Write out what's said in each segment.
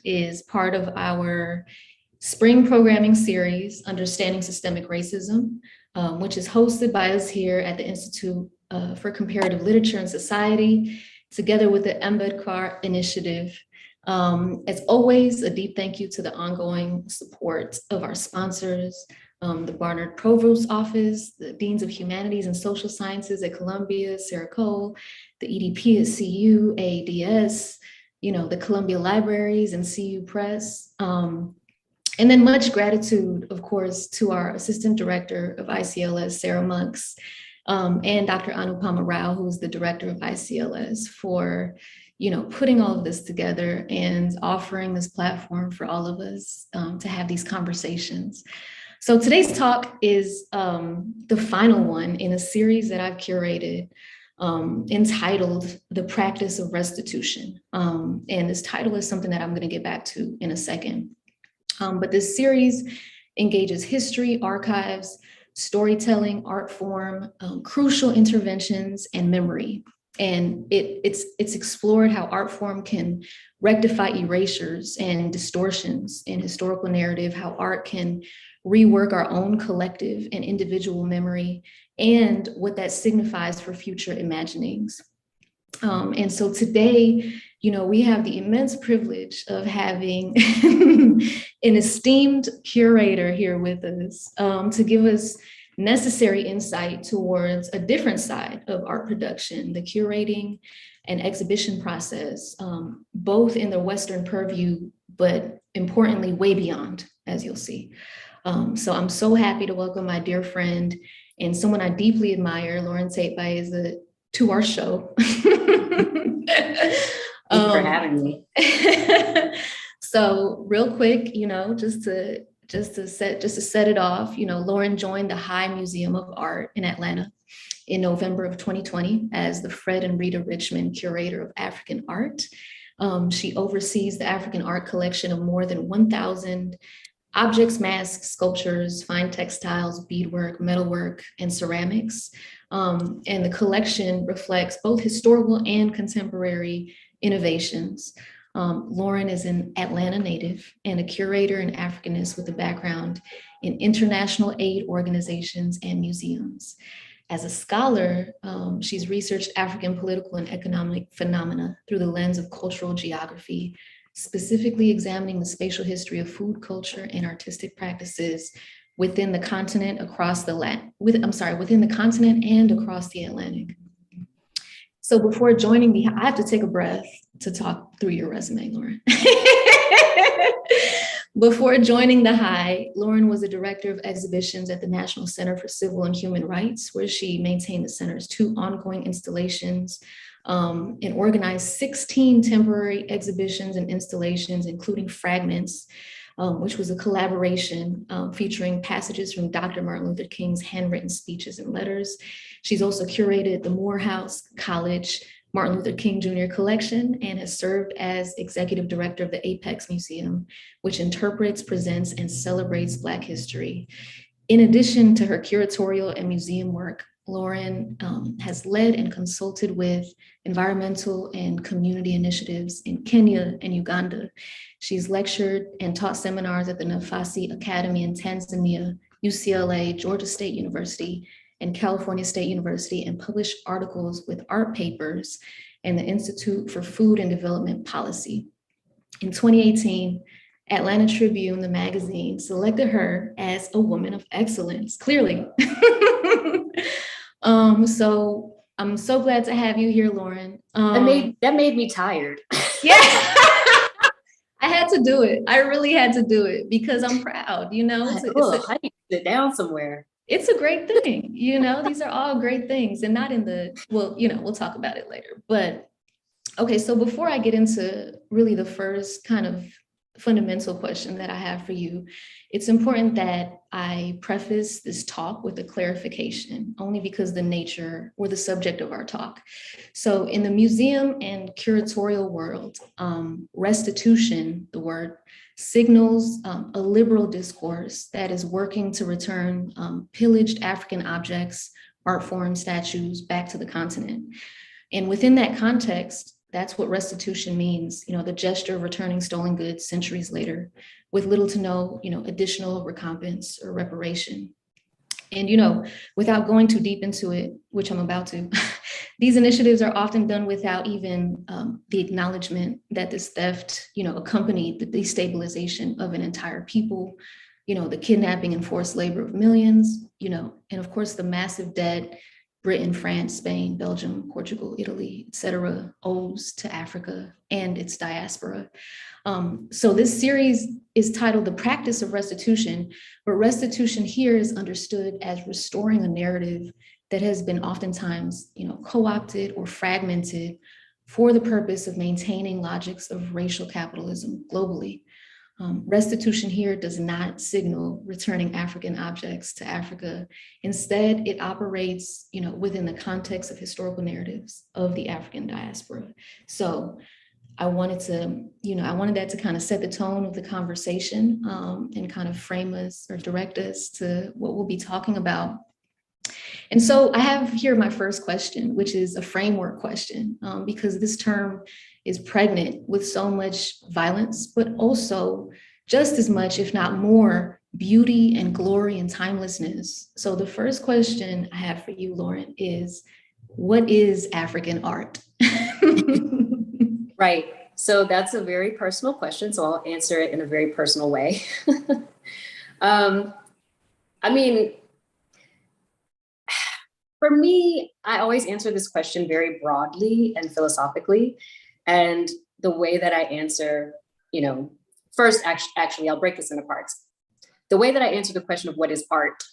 is part of our spring programming series, Understanding Systemic Racism, which is hosted by us here at the Institute for Comparative Literature and Society, together with the Embedkar Initiative. As always, a deep thank you to the ongoing support of our sponsors, the Barnard Provost Office, the Deans of Humanities and Social Sciences at Columbia, Sarah Cole, the EDP at CU, AADS, the Columbia Libraries and CU Press. And then much gratitude, of course, to our Assistant Director of ICLS, Sarah Monks, and Dr. Anupama Rao, who's the Director of ICLS, for putting all of this together and offering this platform for all of us to have these conversations. So today's talk is the final one in a series that I've curated entitled The Practice of Restitution. And this title is something that I'm going to get back to in a second. But this series engages history, archives, storytelling, art form, crucial interventions, and memory. And it's explored how art form can rectify erasures and distortions in historical narrative, how art can rework our own collective and individual memory, and what that signifies for future imaginings. And so today, we have the immense privilege of having an esteemed curator here with us to give us necessary insight towards a different side of art production, the curating and exhibition process, both in the Western purview, but importantly, way beyond, as you'll see. So I'm so happy to welcome my dear friend and someone I deeply admire, Lauren Tate-Baeza, to our show. Thanks for having me. So real quick, just to set it off, Lauren joined the High Museum of Art in Atlanta in November of 2020 as the Fred and Rita Richmond Curator of African Art. She oversees the African art collection of more than 1,000 objects, masks, sculptures, fine textiles, beadwork, metalwork, and ceramics. And the collection reflects both historical and contemporary innovations. Lauren is an Atlanta native and a curator and Africanist with a background in international aid organizations and museums. As a scholar, she's researched African political and economic phenomena through the lens of cultural geography, specifically examining the spatial history of food culture and artistic practices within the continent within the continent and across the Atlantic. So before joining I have to take a breath to talk through your resume, Lauren. Before joining the High, Lauren was the director of exhibitions at the National Center for Civil and Human Rights, where she maintained the center's 2 ongoing installations and organized 16 temporary exhibitions and installations, including Fragments, which was a collaboration featuring passages from Dr. Martin Luther King's handwritten speeches and letters. She's also curated the Morehouse College Martin Luther King Jr. collection and has served as executive director of the Apex Museum, which interprets, presents, and celebrates Black history. In addition to her curatorial and museum work, Lauren has led and consulted with environmental and community initiatives in Kenya and Uganda. She's lectured and taught seminars at the Nafasi Academy in Tanzania, UCLA, Georgia State University, and California State University, and published articles with Art Papers and the Institute for Food and Development Policy. In 2018, Atlanta Tribune, the magazine, selected her as a woman of excellence, clearly. So I'm so glad to have you here, Lauren. That made me tired. Yeah, I had to do it. I really had to do it because I'm proud, I need to sit down somewhere. It's a great thing, these are all great things, and not in we'll talk about it later. But okay, so before I get into really the first kind of fundamental question that I have for you, it's important that I preface this talk with a clarification, only because the nature or the subject of our talk. So in the museum and curatorial world, restitution, the word, signals a liberal discourse that is working to return pillaged African objects, art forms, statues back to the continent. And within that context, That's what restitution means, the gesture of returning stolen goods centuries later with little to no, additional recompense or reparation. And, without going too deep into it, which I'm about to, these initiatives are often done without even the acknowledgement that this theft, accompanied the destabilization of an entire people, the kidnapping and forced labor of millions, and of course the massive debt Britain, France, Spain, Belgium, Portugal, Italy, et cetera, owes to Africa and its diaspora. So this series is titled The Practice of Restitution, but restitution here is understood as restoring a narrative that has been oftentimes, co-opted or fragmented for the purpose of maintaining logics of racial capitalism globally. Restitution here does not signal returning African objects to Africa. Instead, it operates, within the context of historical narratives of the African diaspora. So I wanted that to kind of set the tone of the conversation and kind of frame us or direct us to what we'll be talking about. And so I have here my first question, which is a framework question, because this term is pregnant with so much violence, but also just as much, if not more, beauty and glory and timelessness. So the first question I have for you, Lauren, is what is African art? Right. So that's a very personal question. So I'll answer it in a very personal way. I mean, for me, I always answer this question very broadly and philosophically. And the way that I answer, first, actually, I'll break this into parts. The way that I answer the question of what is art,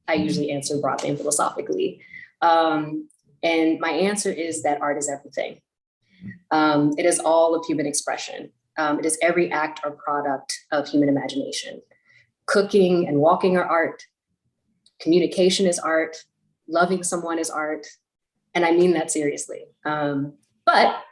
I usually answer broadly and philosophically. And my answer is that art is everything. It is all of human expression. It is every act or product of human imagination. Cooking and walking are art. Communication is art. Loving someone is art. And I mean that seriously. But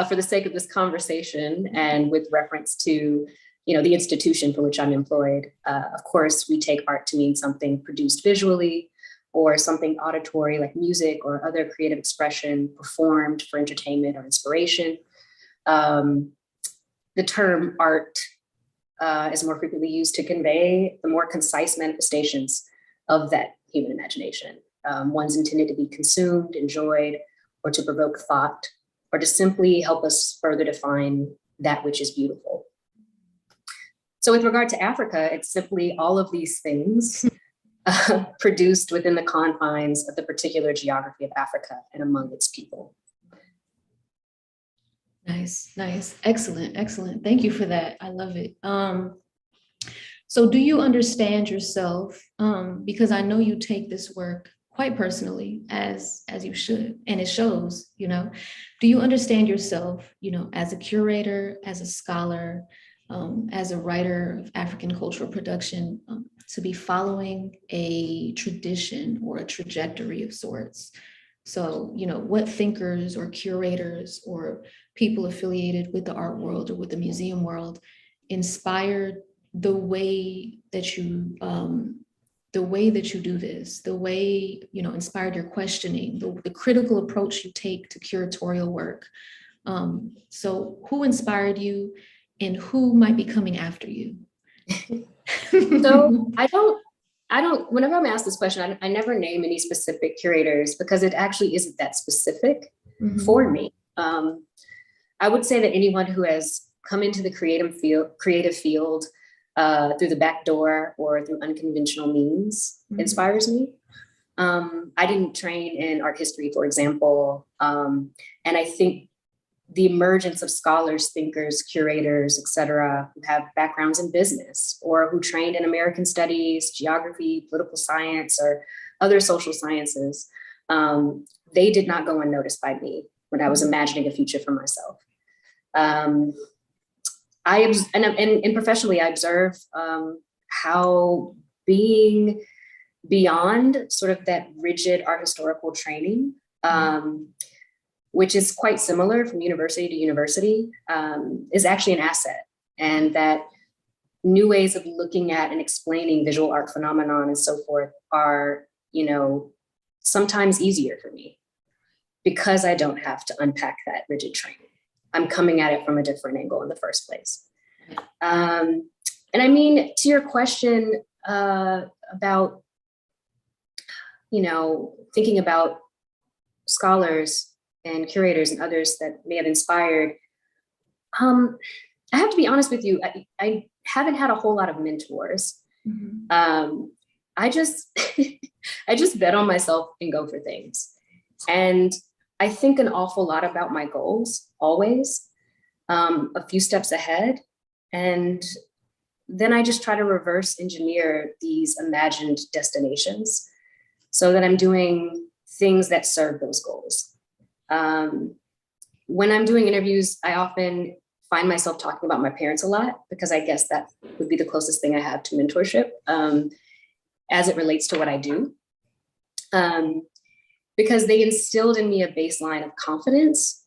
for the sake of this conversation and with reference to, the institution for which I'm employed, of course, we take art to mean something produced visually or something auditory like music or other creative expression performed for entertainment or inspiration. The term art is more frequently used to convey the more concise manifestations of that human imagination. One's intended to be consumed, enjoyed, or to provoke thought, or to simply help us further define that which is beautiful. So with regard to Africa, it's simply all of these things produced within the confines of the particular geography of Africa and among its people. Nice. Excellent. Thank you for that. I love it. So do you understand yourself? Because I know you take this work quite personally, as you should, and it shows, do you understand yourself, as a curator, as a scholar, as a writer of African cultural production, to be following a tradition or a trajectory of sorts? So, what thinkers or curators or people affiliated with the art world or with the museum world inspired the way that you do this, the way, inspired your questioning, the critical approach you take to curatorial work. So who inspired you and who might be coming after you? So I don't, whenever I'm asked this question, I never name any specific curators because it actually isn't that specific for me. I would say that anyone who has come into the creative field through the back door or through unconventional means inspires me. I didn't train in art history, for example. And I think the emergence of scholars, thinkers, curators, et cetera, who have backgrounds in business or who trained in American studies, geography, political science, or other social sciences, they did not go unnoticed by me when I was imagining a future for myself. And professionally, I observe how being beyond sort of that rigid art historical training, which is quite similar from university to university, is actually an asset. And that new ways of looking at and explaining visual art phenomenon and so forth are, sometimes easier for me because I don't have to unpack that rigid training. I'm coming at it from a different angle in the first place. And I mean, to your question about, thinking about scholars and curators and others that may have inspired, I have to be honest with you, I haven't had a whole lot of mentors. Mm-hmm. I just bet on myself and go for things. And I think an awful lot about my goals, always, a few steps ahead. And then I just try to reverse engineer these imagined destinations so that I'm doing things that serve those goals. When I'm doing interviews, I often find myself talking about my parents a lot, because I guess that would be the closest thing I have to mentorship as it relates to what I do. Because they instilled in me a baseline of confidence,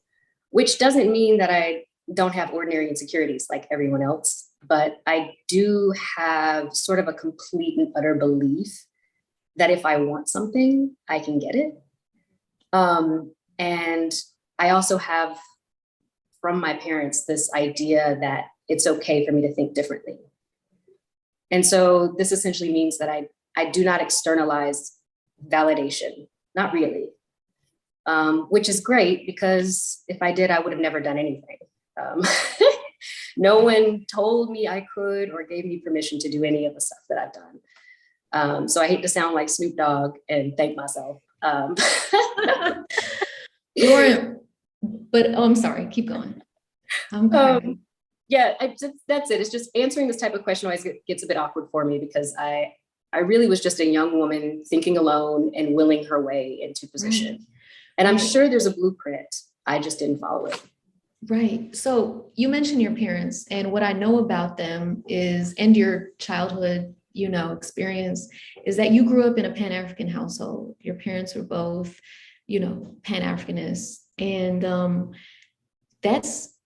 which doesn't mean that I don't have ordinary insecurities like everyone else, but I do have sort of a complete and utter belief that if I want something, I can get it. And I also have from my parents this idea that it's okay for me to think differently. And so this essentially means that I do not externalize validation, not really, which is great, because if I did, I would have never done anything. No one told me I could or gave me permission to do any of the stuff that I've done. So I hate to sound like Snoop Dogg and thank myself. But I'm sorry, keep going. Yeah, that's it. It's just answering this type of question always gets a bit awkward for me, because I really was just a young woman thinking alone and willing her way into position. Right. And I'm sure there's a blueprint. I just didn't follow it. Right. So you mentioned your parents, and what I know about them is, and your childhood, experience, is that you grew up in a Pan-African household. Your parents were both, Pan-Africanists. And that's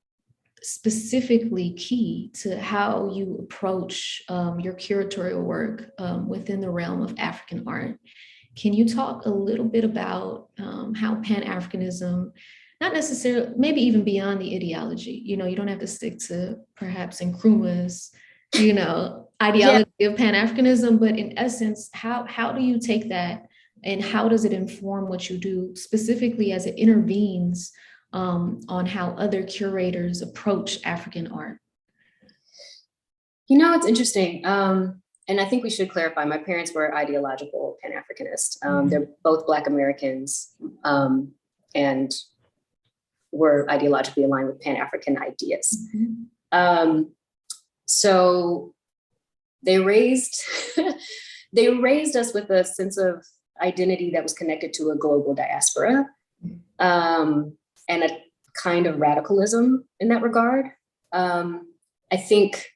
specifically key to how you approach your curatorial work within the realm of African art. Can you talk a little bit about how Pan-Africanism, not necessarily, maybe even beyond the ideology, you don't have to stick to perhaps Nkrumah's, ideology of Pan-Africanism, but in essence, how do you take that and how does it inform what you do, specifically as it intervenes on how other curators approach African art? It's interesting. And I think we should clarify, my parents were ideological Pan-Africanists. They're both Black Americans and were ideologically aligned with Pan-African ideas. Mm-hmm. So they raised us with a sense of identity that was connected to a global diaspora, and a kind of radicalism in that regard. I think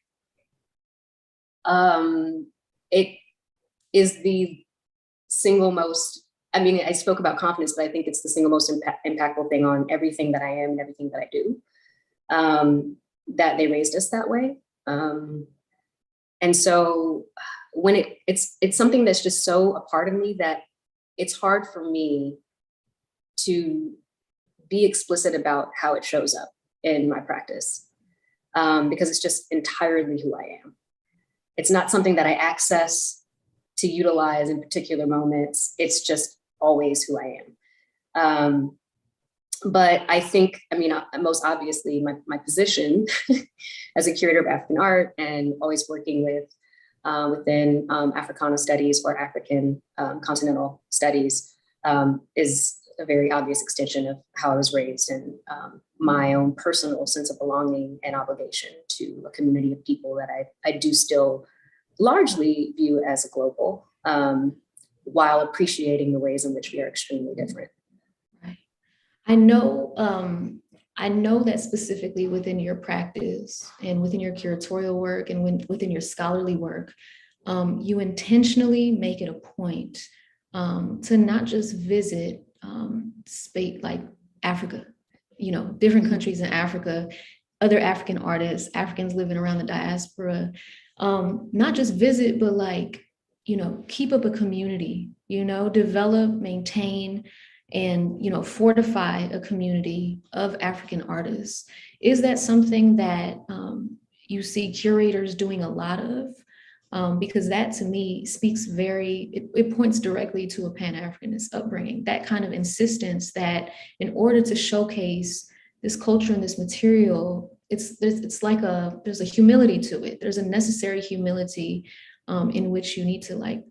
it is the single most, I spoke about confidence, but I think it's the single most impactful thing on everything that I am and everything that I do, that they raised us that way. And so when it's something that's just so a part of me that it's hard for me to be explicit about how it shows up in my practice, because it's just entirely who I am. It's not something that I access to utilize in particular moments. It's just always who I am. But I think, most obviously my position as a curator of African art and always working within Africana studies or African continental studies is a very obvious extension of how I was raised, and my own personal sense of belonging and obligation to a community of people that I do still largely view as a global, while appreciating the ways in which we are extremely different. Right. I know that specifically within your practice and within your curatorial work and within your scholarly work, you intentionally make it a point to not just visit space like Africa, different countries in Africa, other African artists, Africans living around the diaspora, not just visit, but keep up a community, develop, maintain, and, fortify a community of African artists Is that something that you see curators doing a lot of? Because that to me speaks it points directly to a Pan-Africanist upbringing, that kind of insistence that in order to showcase this culture and this material, it's like there's a humility to it. There's a necessary humility in which you need to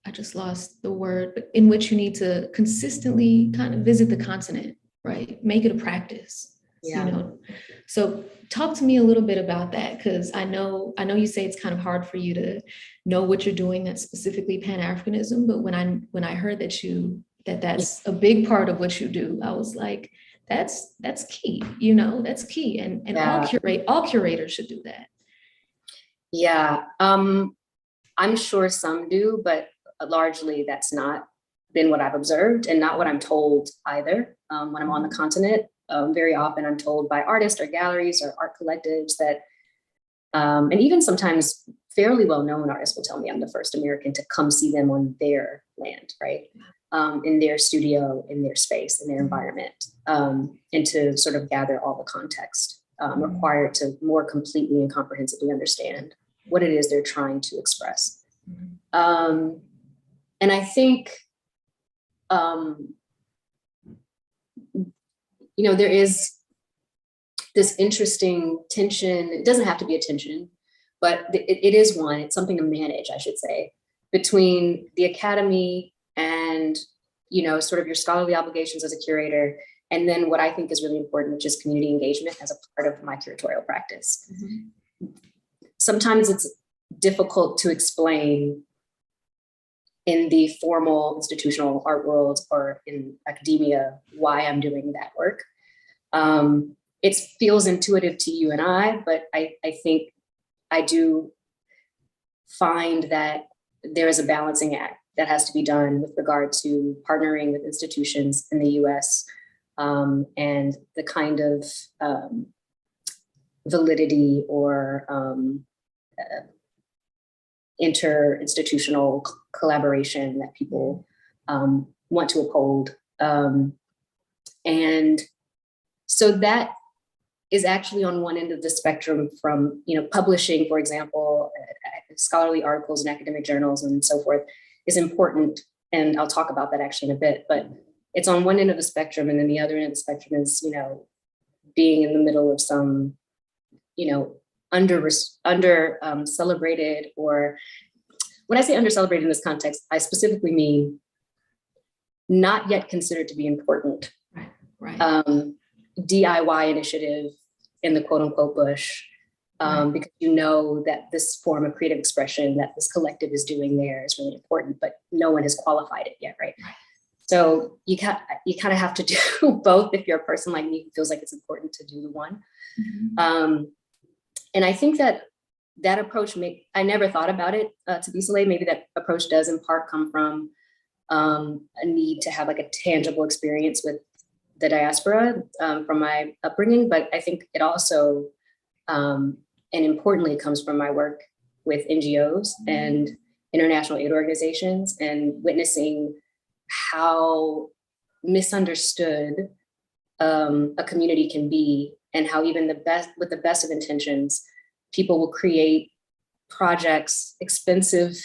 I just lost the word, but in which you need to consistently kind of visit the continent, right? Make it a practice, Yeah. you know? So talk to me a little bit about that, because I know you say it's kind of hard for you to know what you're doing that's specifically Pan-Africanism, but when I heard that's a big part of what you do, I was like, that's key, you know, that's key. And Yeah. all curators should do that. Yeah. I'm sure some do, but largely that's not been what I've observed and not what I'm told either. When I'm on the continent, very often I'm told by artists or galleries or art collectives that, and even sometimes fairly well-known artists will tell me I'm the first American to come see them on their land, right? In their studio, in their space, in their environment, and to sort of gather all the context required to more completely and comprehensively understand what it is they're trying to express. And I think, you know, there is this interesting tension. It doesn't have to be a tension, but it is one. It's something to manage, I should say, between the academy and, you know, sort of your scholarly obligations as a curator, and then what I think is really important, which is community engagement as a part of my curatorial practice. Sometimes it's difficult to explain in the formal institutional art world or in academia why I'm doing that work. It feels intuitive to you and I, but I think I do find that there is a balancing act that has to be done with regard to partnering with institutions in the US and the kind of validity or inter-institutional collaboration that people want to uphold. And so that is actually on one end of the spectrum from, you know, publishing, for example, scholarly articles in academic journals and so forth is important. And I'll talk about that actually in a bit, but it's on one end of the spectrum. And then the other end of the spectrum is, you know, being in the middle of some, you know, under celebrated, or when I say under celebrated in this context, I specifically mean not yet considered to be important. Right. DIY initiative in the quote unquote bush, because you know that this form of creative expression that this collective is doing there is really important, but no one has qualified it yet, right? So you kind of have to do both if you're a person like me who feels like it's important to do the one. And I think that approach, I never thought about it, to be Soleil. Maybe that approach does in part come from a need to have like a tangible experience with the diaspora from my upbringing, but I think it also, and importantly, comes from my work with NGOs and international aid organizations and witnessing how misunderstood a community can be, and how even with the best of intentions, people will create projects, expensive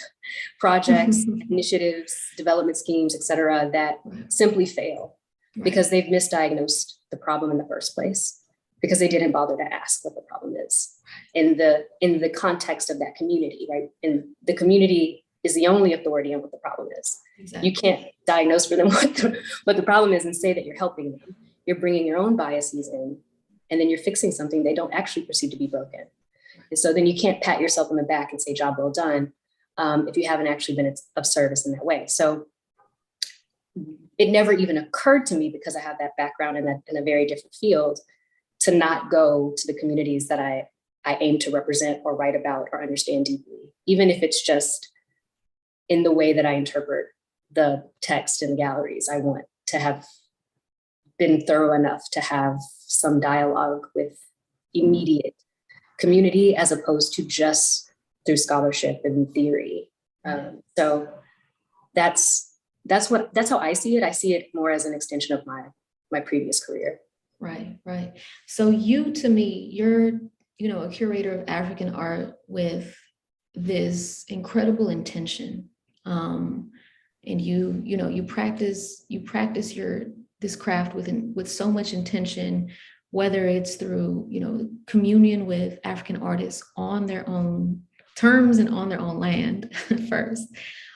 projects, initiatives, development schemes, et cetera, that simply fail because they've misdiagnosed the problem in the first place, because they didn't bother to ask what the problem is in the context of that community, right? And the community is the only authority on what the problem is. Exactly. You can't diagnose for them what the problem is and say that you're helping them. You're bringing your own biases in, and then you're fixing something they don't actually perceive to be broken. And so then you can't pat yourself on the back and say, job well done, if you haven't actually been of service in that way. So it never even occurred to me, because I have that background in a very different field, to not go to the communities that I aim to represent or write about or understand deeply, even if it's just in the way that I interpret the text in galleries. I want to have been thorough enough to have some dialogue with immediate community, as opposed to just through scholarship and theory. So that's how I see it. I see it more as an extension of my my previous career. Right, right. So you, to me, you're, a curator of African art with this incredible intention. And you practice this craft with so much intention, whether it's through, communion with African artists on their own terms and on their own land first.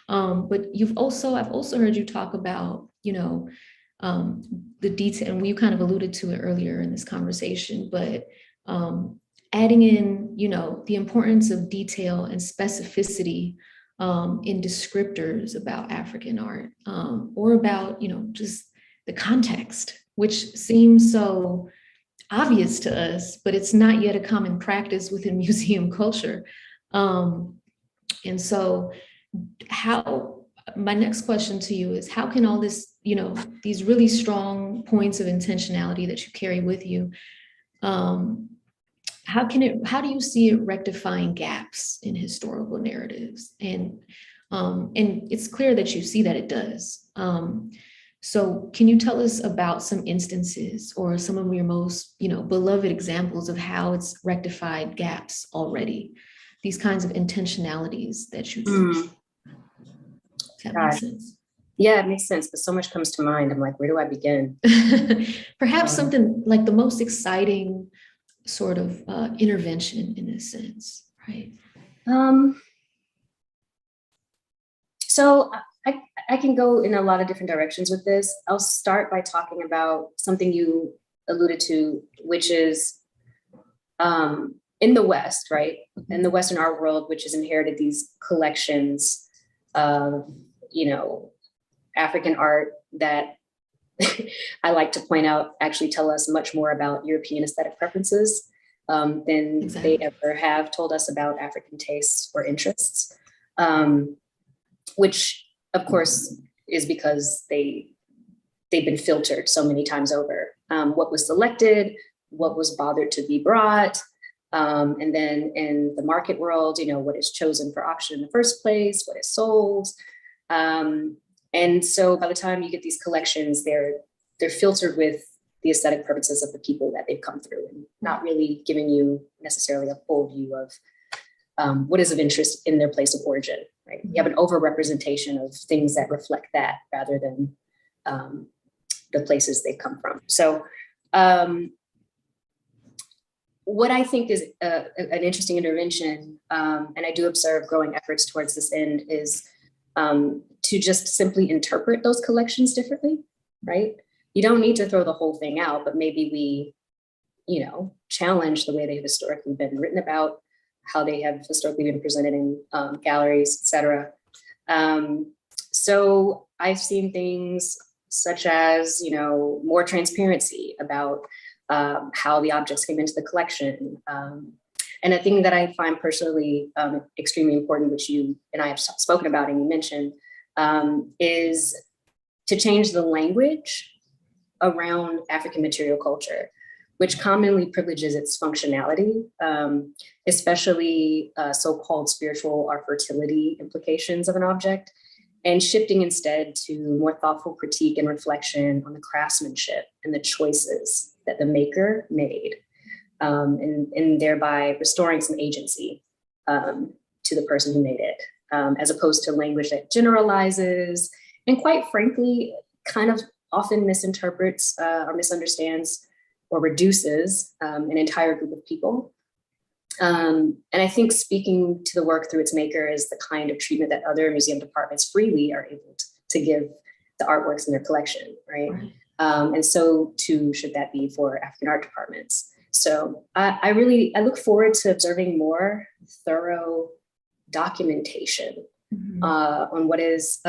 But I've also heard you talk about, the detail, and we kind of alluded to it earlier in this conversation, but adding in, the importance of detail and specificity in descriptors about African art, or about, just the context, which seems so obvious to us, but it's not yet a common practice within museum culture. And so my next question to you is, how can all this, these really strong points of intentionality that you carry with you, how do you see it rectifying gaps in historical narratives? And it's clear that you see that it does. So can you tell us about some instances or some of your most, beloved examples of how it's rectified gaps already? These kinds of intentionalities that you do. That makes sense. Yeah, it makes sense, but so much comes to mind. I'm like, where do I begin? Perhaps something like the most exciting sort of intervention in this sense, right? So I can go in a lot of different directions with this. I'll start by talking about something you alluded to, which is in the West, right? In the Western art world, which has inherited these collections of, African art that I like to point out actually tell us much more about European aesthetic preferences than they ever have told us about African tastes or interests, which of course is because they've been filtered so many times over. What was selected, what was bothered to be brought, and then in the market world, what is chosen for auction in the first place, what is sold. And so by the time you get these collections, they're filtered with the aesthetic purposes of the people that they've come through, and not really giving you necessarily a full view of what is of interest in their place of origin, right? You have an overrepresentation of things that reflect that rather than the places they've come from. So what I think is an interesting intervention, and I do observe growing efforts towards this end, is to just simply interpret those collections differently, right? You don't need to throw the whole thing out, but maybe we, challenge the way they've historically been written about, how they have historically been presented in galleries, et cetera. So I've seen things such as, more transparency about how the objects came into the collection. And a thing that I find personally extremely important, which you and I have spoken about and you mentioned, is to change the language around African material culture, which commonly privileges its functionality, especially so-called spiritual or fertility implications of an object, and shifting instead to more thoughtful critique and reflection on the craftsmanship and the choices that the maker made, and thereby restoring some agency to the person who made it, as opposed to language that generalizes and, quite frankly, kind of often misinterprets or misunderstands or reduces an entire group of people. And I think speaking to the work through its maker is the kind of treatment that other museum departments freely are able to give the artworks in their collection, right? And so too should that be for African art departments. So I look forward to observing more thorough documentation on what is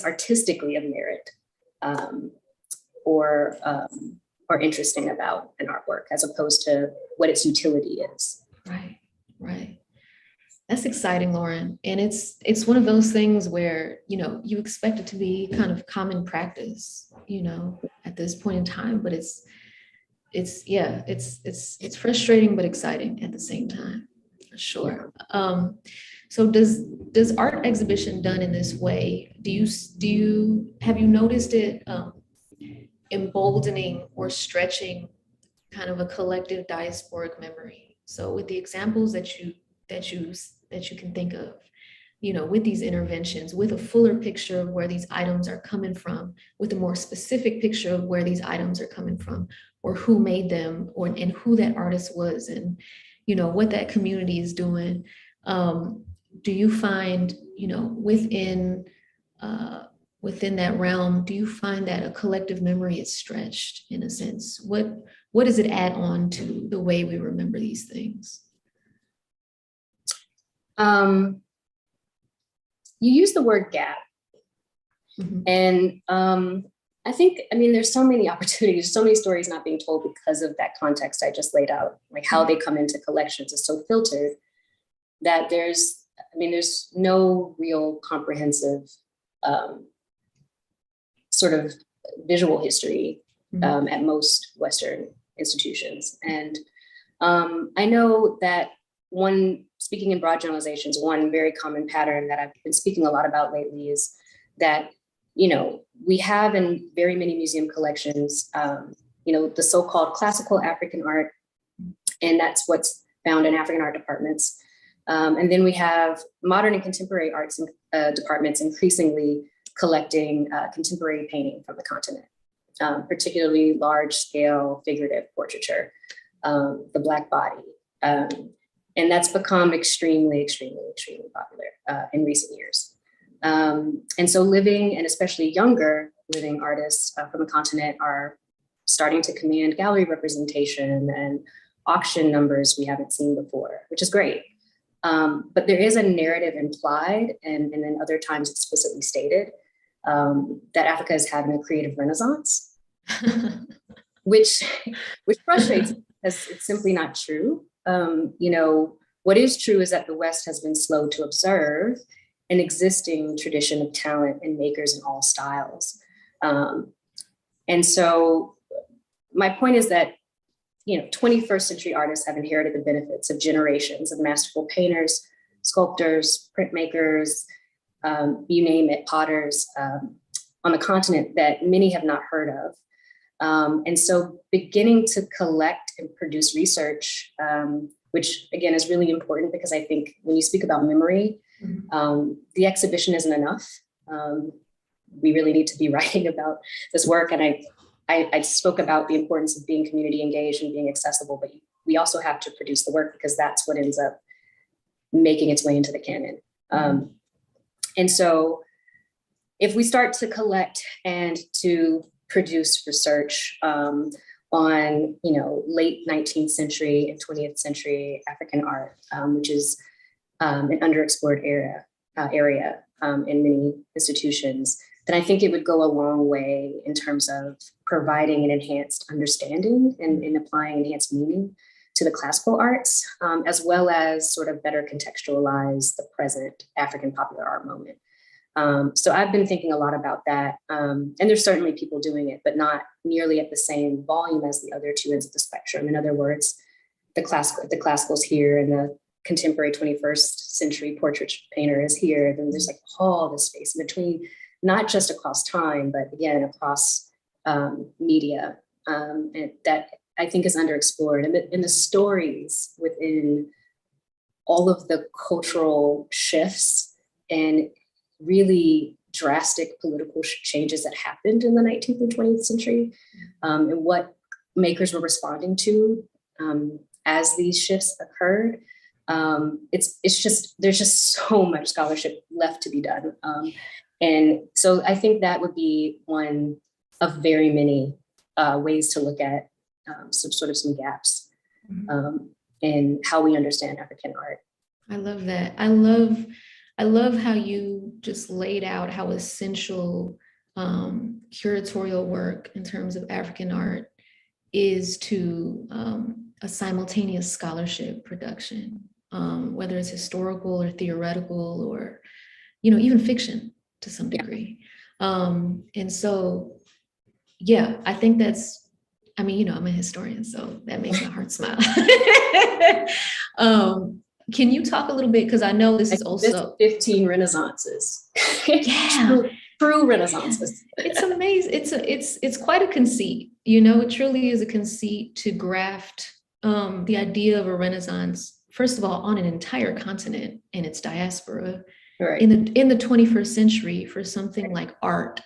artistically of merit or interesting about an artwork, as opposed to what its utility is. Right. That's exciting, Lauren. And it's one of those things where, you expect it to be kind of common practice, at this point in time, but it's frustrating, but exciting at the same time, for sure. So does art exhibition done in this way, have you noticed it emboldening or stretching kind of a collective diasporic memory. So with the examples that you can think of, with these interventions, with a fuller picture of where these items are coming from, with a more specific picture of where these items are coming from, or who made them, and who that artist was, and what that community is doing. Do you find, within that realm, do you find that a collective memory is stretched in a sense? What does it add on to the way we remember these things? You use the word gap. Mm-hmm. And I think, there's so many opportunities, so many stories not being told because of that context I just laid out, like how they come into collections is so filtered that there's no real comprehensive sort of visual history at most Western institutions. And I know that speaking in broad generalizations, one very common pattern that I've been speaking a lot about lately is that, we have in very many museum collections, the so-called classical African art, and that's what's found in African art departments. And then we have modern and contemporary arts departments increasingly collecting contemporary painting from the continent, particularly large-scale figurative portraiture, the Black body. And that's become extremely, extremely, extremely popular in recent years. And so living, and especially younger living artists from the continent, are starting to command gallery representation and auction numbers we haven't seen before, which is great. But there is a narrative implied, and then other times explicitly stated, that Africa is having a creative renaissance, which frustrates me because it's simply not true. What is true is that the West has been slow to observe an existing tradition of talent and makers in all styles. And so my point is that, 21st century artists have inherited the benefits of generations of masterful painters, sculptors, printmakers, you name it, potters, on the continent that many have not heard of. And so beginning to collect and produce research, which again is really important because I think when you speak about memory, the exhibition isn't enough. We really need to be writing about this work. And I spoke about the importance of being community engaged and being accessible, but we also have to produce the work because that's what ends up making its way into the canon. And so if we start to collect and to produce research on, late 19th century and 20th century African art, which is an underexplored area in many institutions, then I think it would go a long way in terms of providing an enhanced understanding and applying enhanced meaning to the classical arts, as well as sort of better contextualize the present African popular art moment. So I've been thinking a lot about that. And there's certainly people doing it, but not nearly at the same volume as the other two ends of the spectrum. In other words, the classicals here and the contemporary 21st century portrait painter is here. Then there's like all this space in between, not just across time, but again, across media, and that I think is underexplored. And the stories within all of the cultural shifts and really drastic political changes that happened in the 19th and 20th century, and what makers were responding to as these shifts occurred. It's just, there's just so much scholarship left to be done. And so I think that would be one of very many ways to look at some gaps in how we understand African art. I love that. I love how you just laid out how essential curatorial work in terms of African art is to a simultaneous scholarship production, whether it's historical or theoretical or, even fiction to some degree. And so, yeah, I think that's, I'm a historian, so that makes my heart smile. Can you talk a little bit, because I know this is also 15 renaissances. Yeah, True Renaissance. It's amazing. It's quite a conceit. It truly is a conceit to graft the idea of a Renaissance, first of all, on an entire continent and its diaspora, Right. in the 21st century for something like art.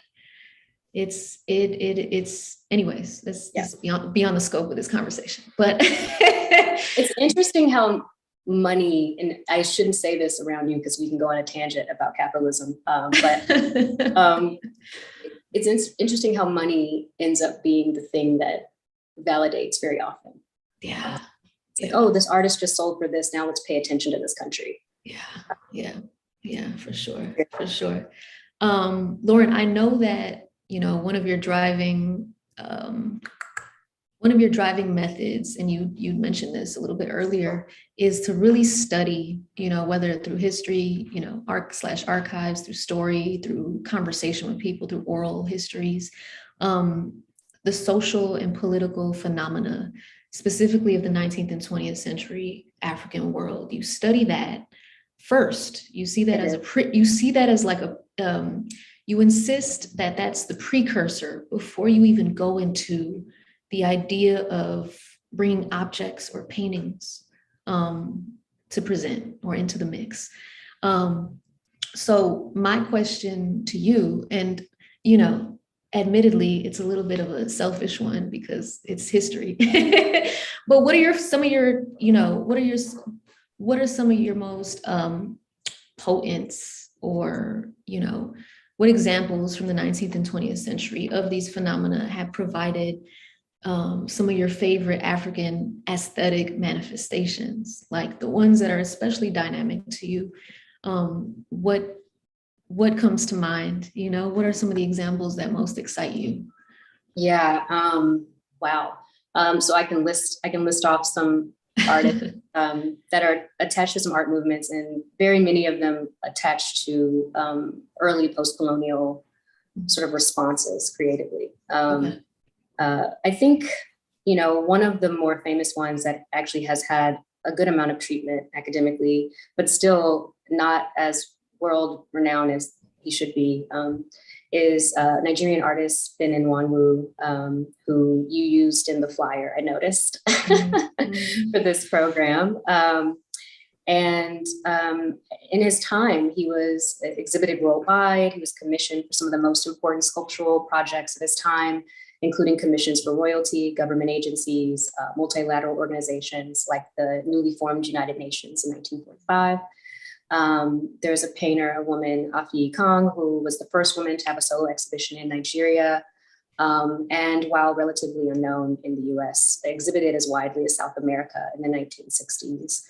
It's anyways, that's beyond the scope of this conversation. But it's interesting how money, and I shouldn't say this around you because we can go on a tangent about capitalism, but it's interesting how money ends up being the thing that validates very often. Yeah. It's like, oh, this artist just sold for this, now let's pay attention to this country. Yeah, for sure. Lauren, I know that one of your driving methods, and you mentioned this a little bit earlier, is to really study, whether through history, archives, through story, through conversation with people, through oral histories, the social and political phenomena, specifically of the 19th and 20th century African world. You study that first. You see that you insist that that's the precursor before you even go into the idea of bringing objects or paintings to present or into the mix. So my question to you, and admittedly, it's a little bit of a selfish one because it's history. But what are some of your most potent, or what examples from the 19th and 20th century of these phenomena have provided some of your favorite African aesthetic manifestations, like the ones that are especially dynamic to you? What comes to mind? What are some of the examples that most excite you? Yeah. Wow. So I can list off some artists that are attached to some art movements, and very many of them attached to early post-colonial sort of responses creatively. Okay. I think, one of the more famous ones that actually has had a good amount of treatment academically, but still not as world renowned as he should be, is Nigerian artist Ben Nwanwu, who you used in the flyer, I noticed, for this program. And in his time, he was exhibited worldwide. He was commissioned for some of the most important sculptural projects of his time, including commissions for royalty, government agencies, multilateral organizations like the newly formed United Nations in 1945. There's a painter, a woman, Afi Kong, who was the first woman to have a solo exhibition in Nigeria. And while relatively unknown in the US, exhibited as widely as South America in the 1960s.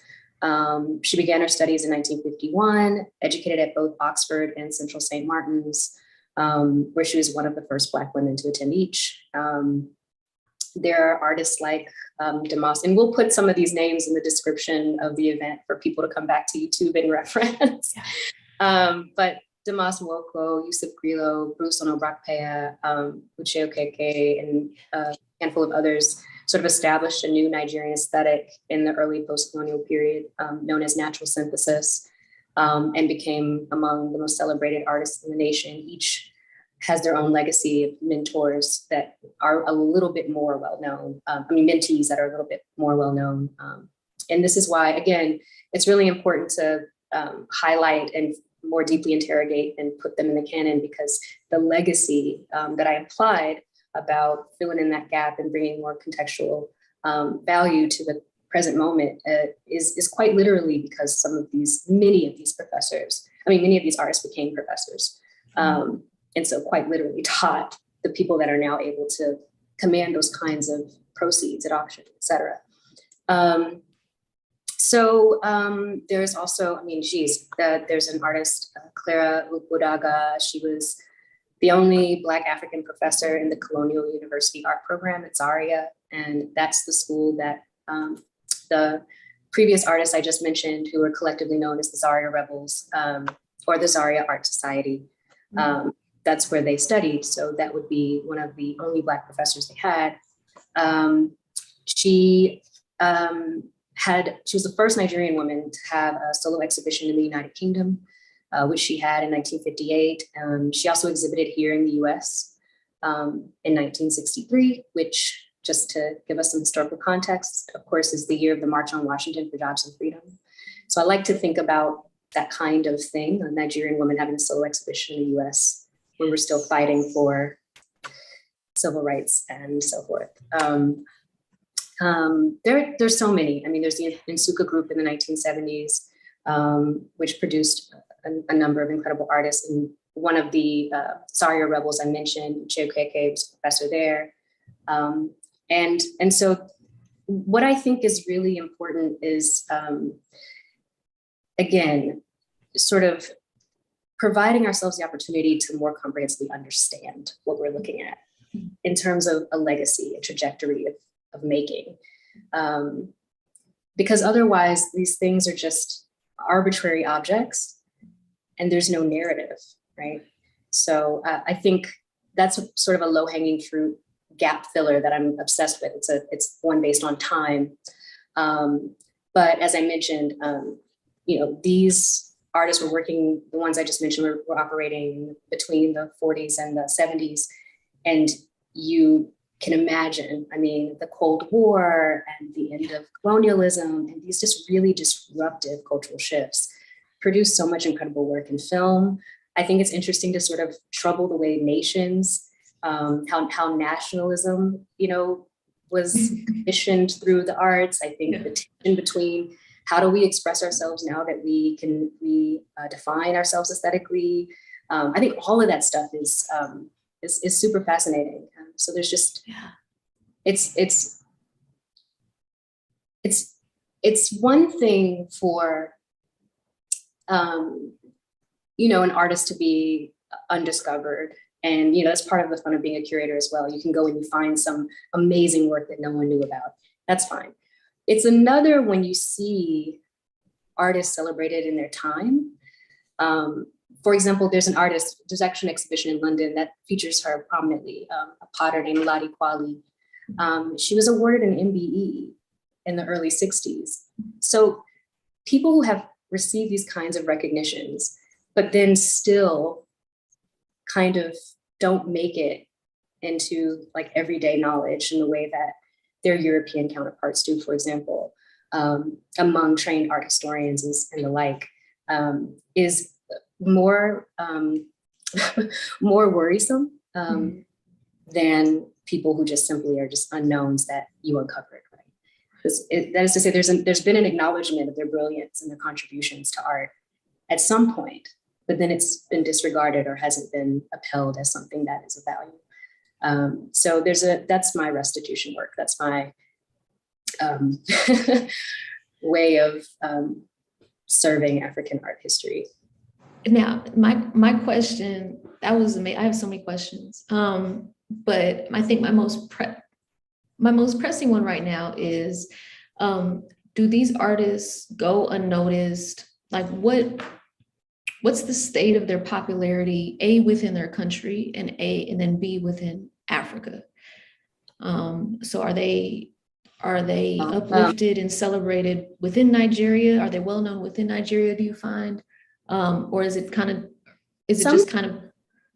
She began her studies in 1951, educated at both Oxford and Central St. Martin's, where she was one of the first Black women to attend each. There are artists like Damas, and we'll put some of these names in the description of the event for people to come back to YouTube and reference. But Damas Nwoko, Yusuf Grillo, Bruce Onobrakpeya, Uche Okeke, and a handful of others sort of established a new Nigerian aesthetic in the early post-colonial period, known as natural synthesis, and became among the most celebrated artists in the nation. Each has their own legacy of mentors that are a little bit more well-known. Mentees that are a little bit more well-known. And this is why, again, it's really important to highlight and more deeply interrogate and put them in the canon, because the legacy that I implied about filling in that gap and bringing more contextual value to the present moment is quite literally because many of these artists became professors. And so quite literally taught the people that are now able to command those kinds of proceeds at auction, et cetera. There's also, there's an artist, Clara Ukbudaga. She was the only Black African professor in the Colonial University art program at Zaria. And that's the school that the previous artists I just mentioned, who are collectively known as the Zaria Rebels, or the Zaria Art Society, that's where they studied. So that would be one of the only Black professors they had. She was the first Nigerian woman to have a solo exhibition in the United Kingdom. which she had in 1958. She also exhibited here in the US in 1963, which, just to give us some historical context, of course, is the year of the March on Washington for Jobs and Freedom. So I like to think about that kind of thing, a Nigerian woman having a solo exhibition in the US when we're still fighting for civil rights and so forth. There's so many. I mean, there's the Nsuka group in the 1970s, which produced a number of incredible artists. And one of the Sario rebels I mentioned, Chiokeke, was a professor there. And so what I think is really important is, again, sort of providing ourselves the opportunity to more comprehensively understand what we're looking at in terms of a legacy, a trajectory of making. Because otherwise these things are just arbitrary objects and there's no narrative, right? So I think that's sort of a low-hanging fruit gap filler that I'm obsessed with. It's one based on time. But as I mentioned, these artists were working, the ones I just mentioned were operating between the 40s and the 70s. And you can imagine, I mean, the Cold War and the end of colonialism and these just really disruptive cultural shifts produced so much incredible work in film. I think it's interesting to sort of trouble the way nations, how nationalism, was conditioned through the arts. I think the tension between how do we express ourselves now that we can define ourselves aesthetically. I think all of that stuff is super fascinating. So there's just, it's one thing for, an artist to be undiscovered. And, that's part of the fun of being a curator as well. You can go and you find some amazing work that no one knew about. That's fine. It's another when you see artists celebrated in their time. For example, there's actually an exhibition in London that features her prominently, a potter named Ladi Kwali. She was awarded an MBE in the early 60s. So people who have received these kinds of recognitions, but then still kind of don't make it into like everyday knowledge in the way that their European counterparts do, for example, among trained art historians and the like, is more more worrisome than people who just simply are just unknowns that you uncovered, right? That is to say, there's been an acknowledgement of their brilliance and their contributions to art at some point, but then it's been disregarded or hasn't been upheld as something that is of value. So that's my restitution work. That's my way of serving African art history. Now, my question, that was amazing. I have so many questions, but I think my most pressing one right now is, do these artists go unnoticed? Like what's the state of their popularity, A, within their country, and then B, within Africa? So are they uplifted and celebrated within Nigeria? Are they well known within Nigeria, do you find? Or is it just kind of,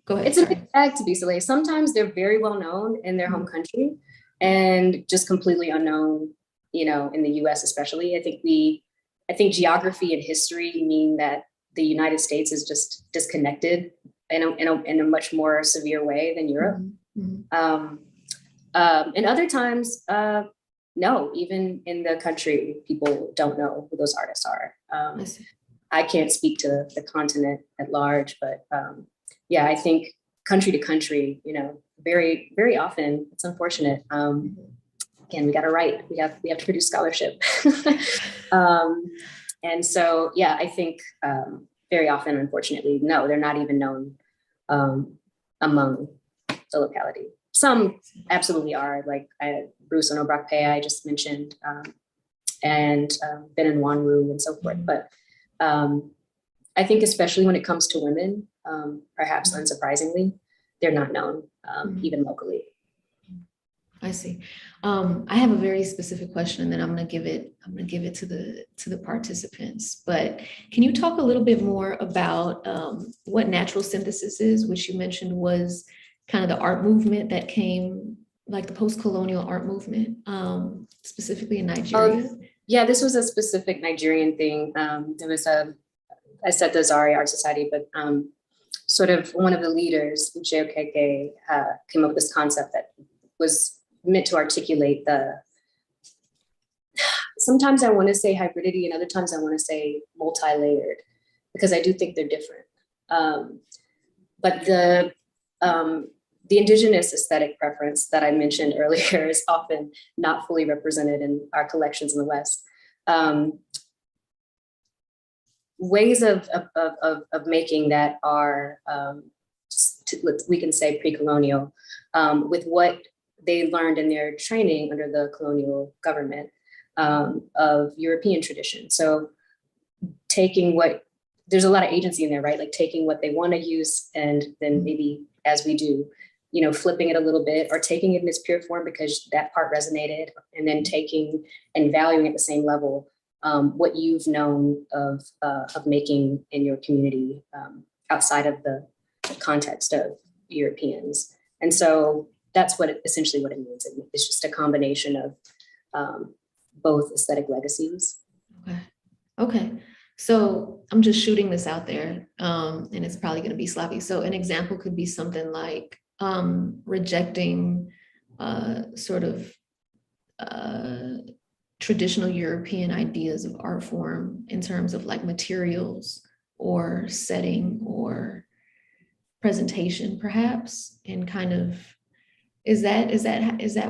go ahead. It's a big bag, to be Soleil. Sometimes they're very well known in their home country and just completely unknown, in the US especially. I think geography and history mean that the United States is just disconnected in a much more severe way than Europe. And other times, no, even in the country, people don't know who those artists are. I can't speak to the continent at large, but I think country to country, very, very often, it's unfortunate. Again, we got to write, we have to produce scholarship. And so, I think very often, unfortunately, no, they're not even known among the locality. Some absolutely are, like Bruce Onobrakpe, I just mentioned, and Ben and Wanwu and so forth. But I think especially when it comes to women, perhaps unsurprisingly, they're not known even locally. I see. I have a very specific question, and then I'm gonna give it to the participants. But can you talk a little bit more about what natural synthesis is, which you mentioned was kind of the art movement that came, like the post-colonial art movement, specifically in Nigeria? Yeah, this was a specific Nigerian thing. There was I said the Zaria Art Society, but sort of one of the leaders, Uche Okeke, came up with this concept that was meant to articulate sometimes I want to say hybridity and other times I want to say multi-layered, because I do think they're different. But the indigenous aesthetic preference that I mentioned earlier is often not fully represented in our collections in the West. Ways of making that are, we can say pre-colonial, with what they learned in their training under the colonial government of European tradition. So taking there's a lot of agency in there, right? Like taking what they want to use and then maybe, as we do, flipping it a little bit or taking it in its pure form because that part resonated, and then taking and valuing at the same level what you've known of making in your community outside of the context of Europeans. And so that's essentially what it means. It's just a combination of both aesthetic legacies. Okay. So I'm just shooting this out there, and it's probably going to be sloppy. So an example could be something like rejecting sort of traditional European ideas of art form in terms of like materials or setting or presentation, perhaps, and kind of is that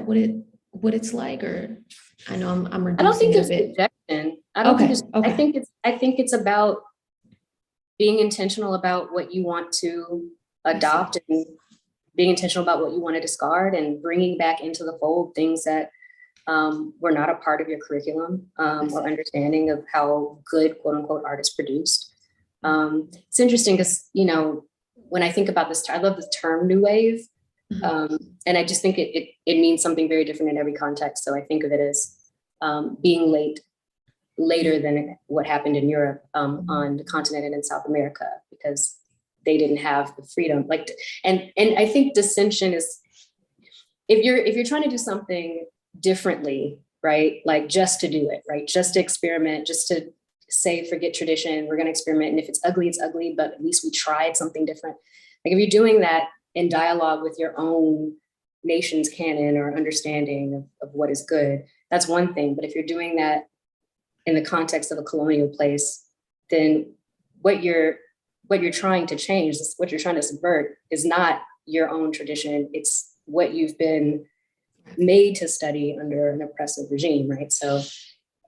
what it's like? Or I know I'm reducing. I don't think it it's a bit. rejection. I think it's about being intentional about what you want to adopt and being intentional about what you want to discard and bringing back into the fold things that were not a part of your curriculum or understanding of how good quote unquote art is produced. It's interesting because, when I think about this, I love the term new wave. And I just think it means something very different in every context. So I think of it as being later than what happened in Europe on the continent and in South America, because they didn't have the freedom. And I think dissension is, if you're trying to do something differently, right? Like just to do it, right? Just to experiment, just to say, forget tradition, we're going to experiment. And if it's ugly, but at least we tried something different. Like if you're doing that in dialogue with your own nation's canon or understanding of what is good, that's one thing. But if you're doing that in the context of a colonial place, then what you're trying to change, what you're trying to subvert is not your own tradition. It's what you've been made to study under an oppressive regime, right? So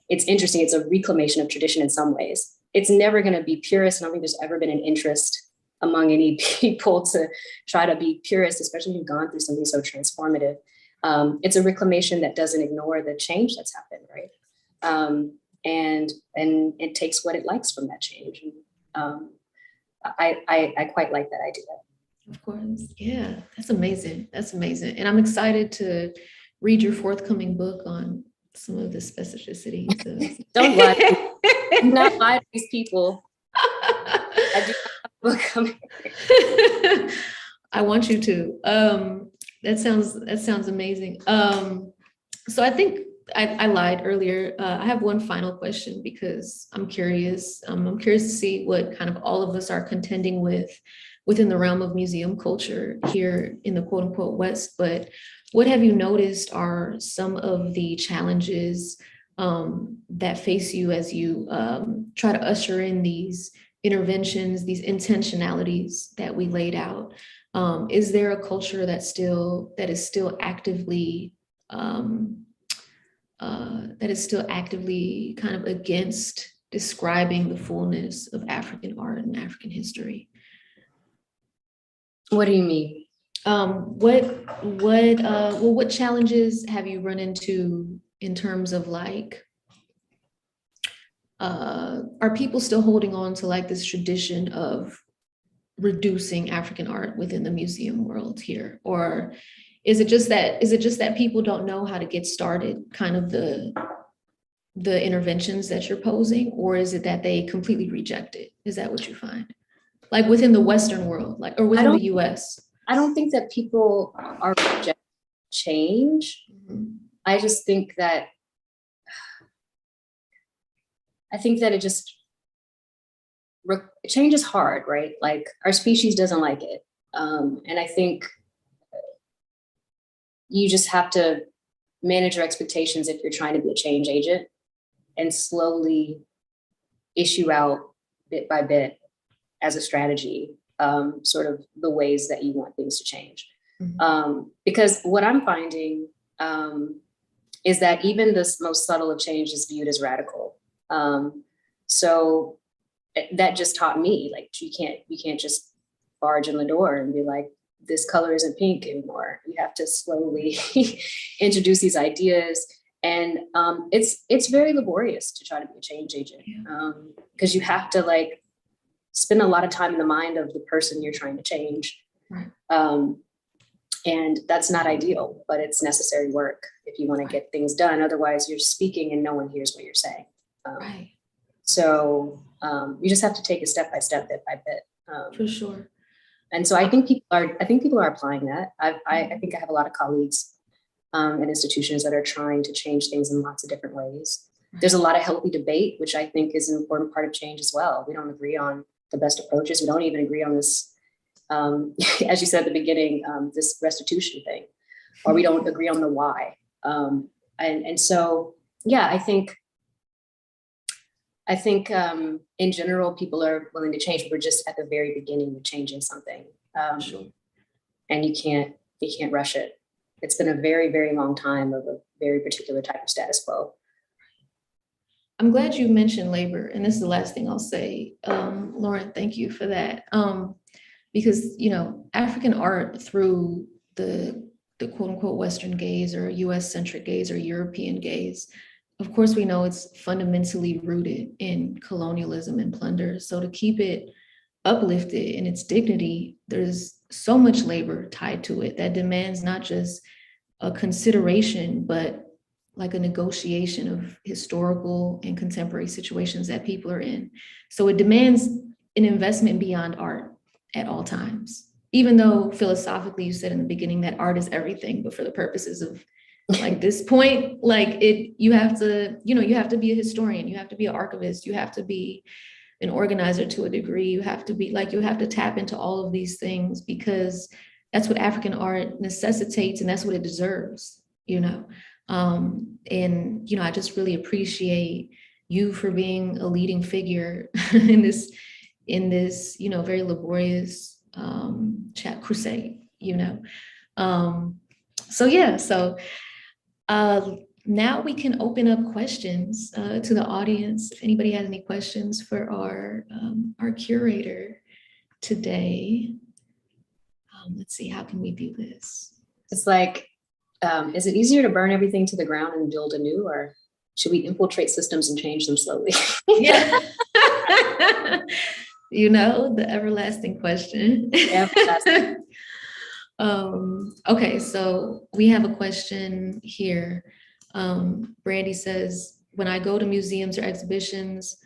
it's interesting. It's a reclamation of tradition in some ways. It's never going to be purist. I don't think there's ever been an interest among any people to try to be purist, especially if you've gone through something so transformative. It's a reclamation that doesn't ignore the change that's happened, right? And it takes what it likes from that change. I quite like that idea. Of course. Yeah, that's amazing. That's amazing. And I'm excited to read your forthcoming book on some of the specificities. Don't lie. Do not lie to these people. I do not have a book coming. I want you to. That sounds amazing. So I think I lied earlier. I have one final question because I'm curious. I'm curious to see what kind of all of us are contending with within the realm of museum culture here in the quote unquote West. But what have you noticed are some of the challenges that face you as you try to usher in these interventions, these intentionalities that we laid out? Is there a culture that is still actively kind of against describing the fullness of African art and African history? What do you mean? What challenges have you run into in terms of like, are people still holding on to like this tradition of reducing African art within the museum world here? Or Is it just that people don't know how to get started, kind of the interventions that you're posing, or is it that they completely reject it? Is that what you find? Like within the Western world, like, or within the US? I don't think that people are rejecting change. Mm-hmm. I just think that it just, change is hard, right? Like our species doesn't like it. And I think you just have to manage your expectations if you're trying to be a change agent, and slowly issue out bit by bit as a strategy, sort of the ways that you want things to change. Mm-hmm. Because what I'm finding is that even this most subtle of change is viewed as radical. So that just taught me, like, you can't just barge in the door and be like, this color isn't pink anymore. You have to slowly introduce these ideas. And it's very laborious to try to be a change agent, because you have to like spend a lot of time in the mind of the person you're trying to change. Right. And that's not ideal, but it's necessary work if you want to get things done. Otherwise, you're speaking and no one hears what you're saying. Right. So you just have to take it step by step, bit by bit. For sure. And so I think people are applying that. I think I have a lot of colleagues and institutions that are trying to change things in lots of different ways. There's a lot of healthy debate, which I think is an important part of change as well. We don't agree on the best approaches. We don't even agree on this, as you said at the beginning, this restitution thing, or we don't agree on the why. And so, yeah, I think in general, people are willing to change. We're just at the very beginning of changing something. Sure. And you can't rush it. It's been a very, very long time of a very particular type of status quo. I'm glad you mentioned labor. And this is the last thing I'll say. Lauren, thank you for that. Because, African art through the quote unquote Western gaze or US centric gaze or European gaze, of course, we know it's fundamentally rooted in colonialism and plunder. So to keep it uplifted in its dignity, there's so much labor tied to it that demands not just a consideration, but like a negotiation of historical and contemporary situations that people are in. So it demands an investment beyond art at all times, even though philosophically you said in the beginning that art is everything, but for the purposes of like this point, like you have to be a historian, you have to be an archivist, you have to be an organizer to a degree, you have to tap into all of these things because that's what African art necessitates and that's what it deserves, And, I just really appreciate you for being a leading figure in this, very laborious chat crusade, Now we can open up questions to the audience. If anybody has any questions for our curator today. Let's see, how can we do this? It's like, is it easier to burn everything to the ground and build anew, or should we infiltrate systems and change them slowly? Yeah. The everlasting question. Everlasting. Okay, so we have a question here. Brandy says, when I go to museums or exhibitions,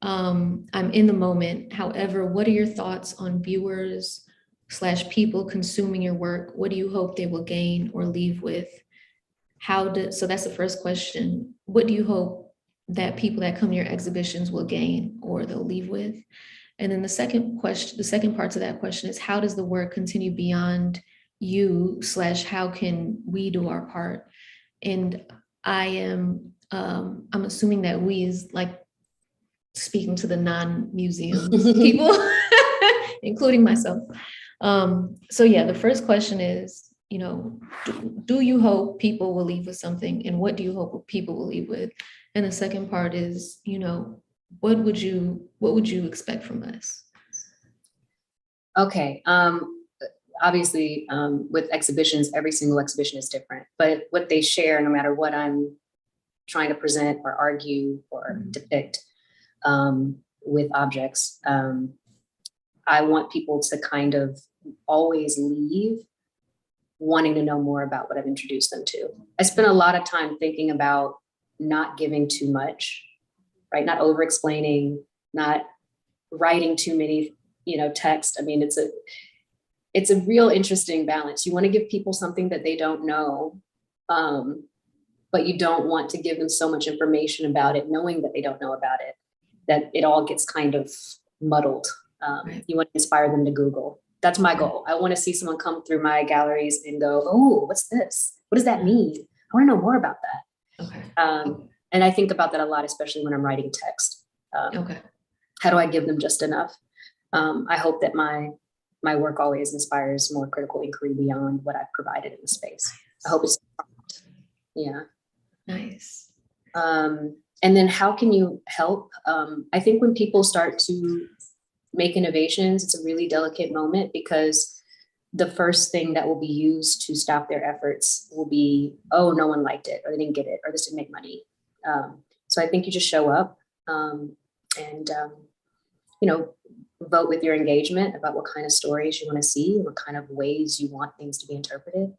I'm in the moment. However, what are your thoughts on viewers / people consuming your work? What do you hope they will gain or leave with? So that's the first question. What do you hope that people that come to your exhibitions will gain or they'll leave with? And then the second part to that question is, how does the work continue beyond you / how can we do our part? And I'm assuming that we is like speaking to the non-museum people, including myself. The first question is, do you hope people will leave with something, and what do you hope people will leave with? And the second part is, what would you expect from us? Okay. Obviously, with exhibitions, every single exhibition is different, but what they share, no matter what I'm trying to present or argue or depict with objects, I want people to kind of always leave wanting to know more about what I've introduced them to. I spent a lot of time thinking about not giving too much, right? Not over explaining, not writing too many, text. I mean, it's a real interesting balance. You want to give people something that they don't know, but you don't want to give them so much information about it, knowing that they don't know about it, that it all gets kind of muddled. Right. You want to inspire them to Google. That's my goal. I want to see someone come through my galleries and go, oh, what's this? What does that mean? I want to know more about that. Okay. And I think about that a lot, especially when I'm writing text. Okay. How do I give them just enough? I hope that my work always inspires more critical inquiry beyond what I've provided in the space. I hope it's, yeah. Nice. And then how can you help? I think when people start to make innovations, it's a really delicate moment, because the first thing that will be used to stop their efforts will be, oh, no one liked it, or they didn't get it, or this didn't make money. So I think you just show up and vote with your engagement about what kind of stories you want to see, what kind of ways you want things to be interpreted.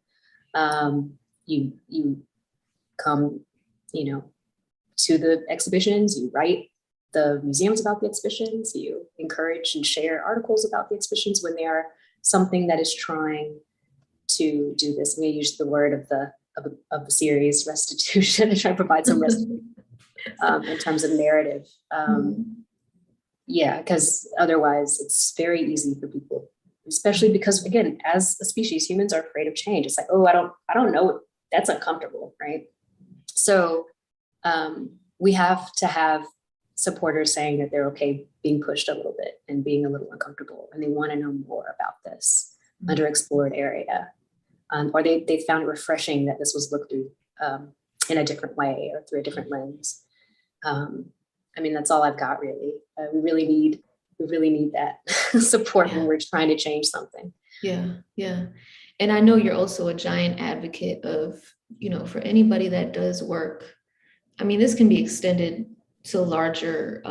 You come, to the exhibitions, you write the museums about the exhibitions, you encourage and share articles about the exhibitions when they are something that is trying to do this. I'm going to use the word of the series, restitution, to try to provide some restitution in terms of narrative. Yeah, because otherwise it's very easy for people, especially because, again, as a species, humans are afraid of change. It's like, oh, I don't know. That's uncomfortable, right? So we have to have supporters saying that they're okay being pushed a little bit and being a little uncomfortable, and they want to know more about this underexplored area, or they found it refreshing that this was looked through in a different way or through a different lens. I mean, that's all I've got, really. We really need that support when we're trying to change something. Yeah. And I know you're also a giant advocate of, for anybody that does work. I mean, this can be extended to larger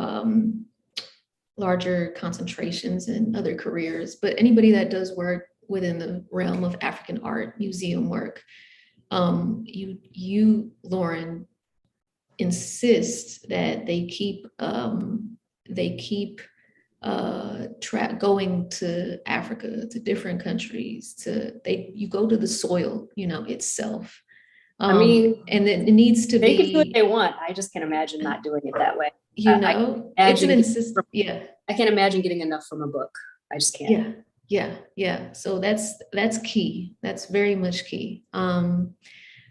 concentrations and other careers, but anybody that does work within the realm of African art, museum work, you, Lauren, insist that they keep going to Africa, to different countries, you go to the soil, itself. I mean, and it needs to they be. can do what they want. I just can't imagine not doing it that way. It's an insistence. Yeah. I can't imagine getting enough from a book. I just can't. Yeah. So that's key. That's very much key.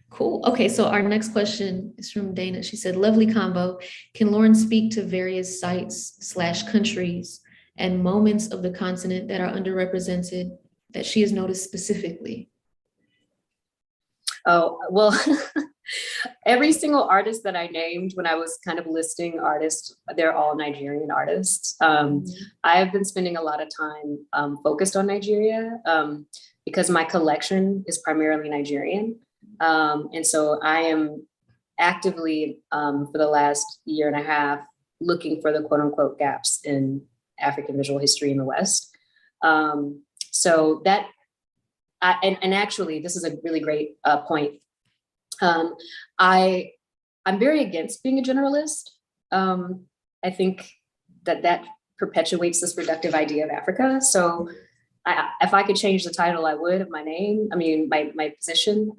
Cool. Okay, so our next question is from Dana. She said, lovely combo. Can Lauren speak to various sites/countries and moments of the continent that are underrepresented that she has noticed specifically? Oh, well, every single artist that I named when I was kind of listing artists, they're all Nigerian artists. I have been spending a lot of time focused on Nigeria because my collection is primarily Nigerian. And so I am actively, for the last year and a half, looking for the quote unquote gaps in African visual history in the West. So that, and actually, this is a really great point. I'm very against being a generalist. I think that perpetuates this reductive idea of Africa. So if I could change the title, I would, of my name. I mean, my position.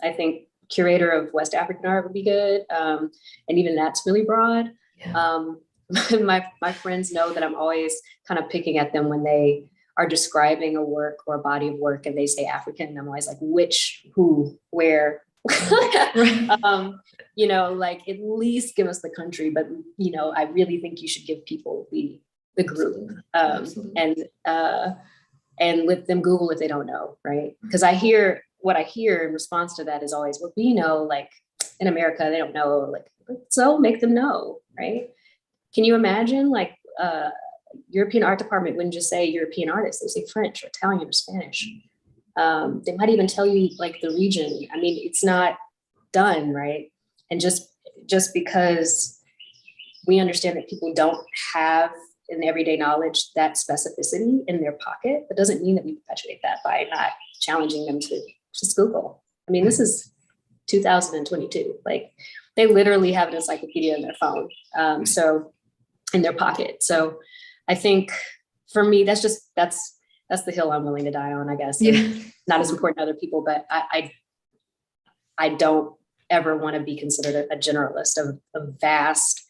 I think curator of West African art would be good. And even that's really broad. Yeah. My friends know that I'm always kind of picking at them when they are describing a work or a body of work and they say African. And I'm always like, which, who, where? Like at least give us the country, but I really think you should give people the group. And let them Google if they don't know, right? Because what I hear in response to that is always, well, like in America, they don't know, like, so make them know, right? Can you imagine, like, European art department wouldn't just say European artists, they say French or Italian or Spanish. They might even tell you like the region. I mean, it's not done, right? And just because we understand that people don't have in everyday knowledge that specificity in their pocket, that doesn't mean that we perpetuate that by not challenging them to just Google. I mean, this is 2022. Like, they literally have an encyclopedia in their phone, so in their pocket. So I think for me, that's the hill I'm willing to die on, I guess. Yeah. Not as important to other people, but I don't ever want to be considered a generalist of a vast,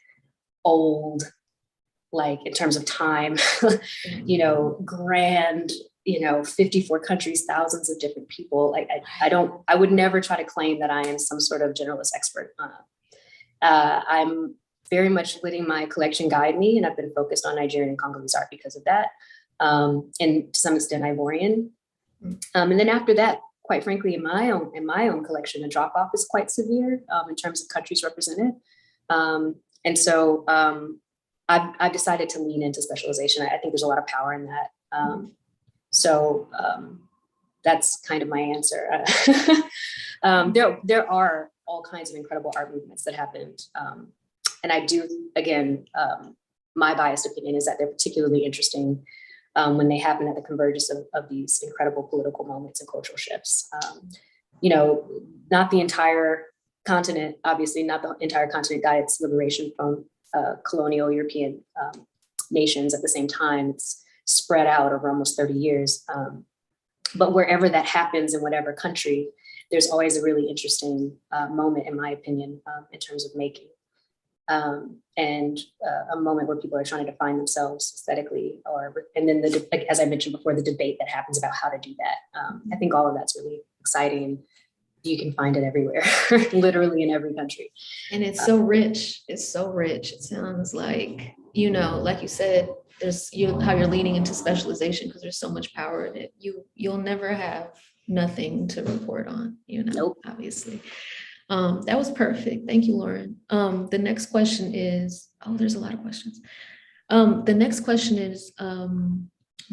old, like in terms of time, grand, 54 countries, thousands of different people. Like I would never try to claim that I am some sort of generalist expert. I'm very much letting my collection guide me, and I've been focused on Nigerian and Congolese art because of that, and to some extent Ivorian. And then after that, quite frankly, in my own collection, the drop off is quite severe in terms of countries represented. And so I've decided to lean into specialization. I think there's a lot of power in that. So that's kind of my answer. There are all kinds of incredible art movements that happened. And I do, again, my biased opinion is that they're particularly interesting when they happen at the convergence of these incredible political moments and cultural shifts. Not the entire continent, obviously not the entire continent got its liberation from colonial European nations at the same time. It's spread out over almost 30 years. But wherever that happens in whatever country, there's always a really interesting moment, in my opinion, in terms of making. And a moment where people are trying to define themselves aesthetically, and then as I mentioned before, the debate that happens about how to do that. I think all of that's really exciting, and you can find it everywhere, literally in every country. And it's so rich. It's so rich. It sounds like, like you said, there's how you're leaning into specialization because there's so much power in it. You'll never have nothing to report on, Nope. Obviously. That was perfect. Thank you, Lauren. The next question is, there's a lot of questions. The next question is, let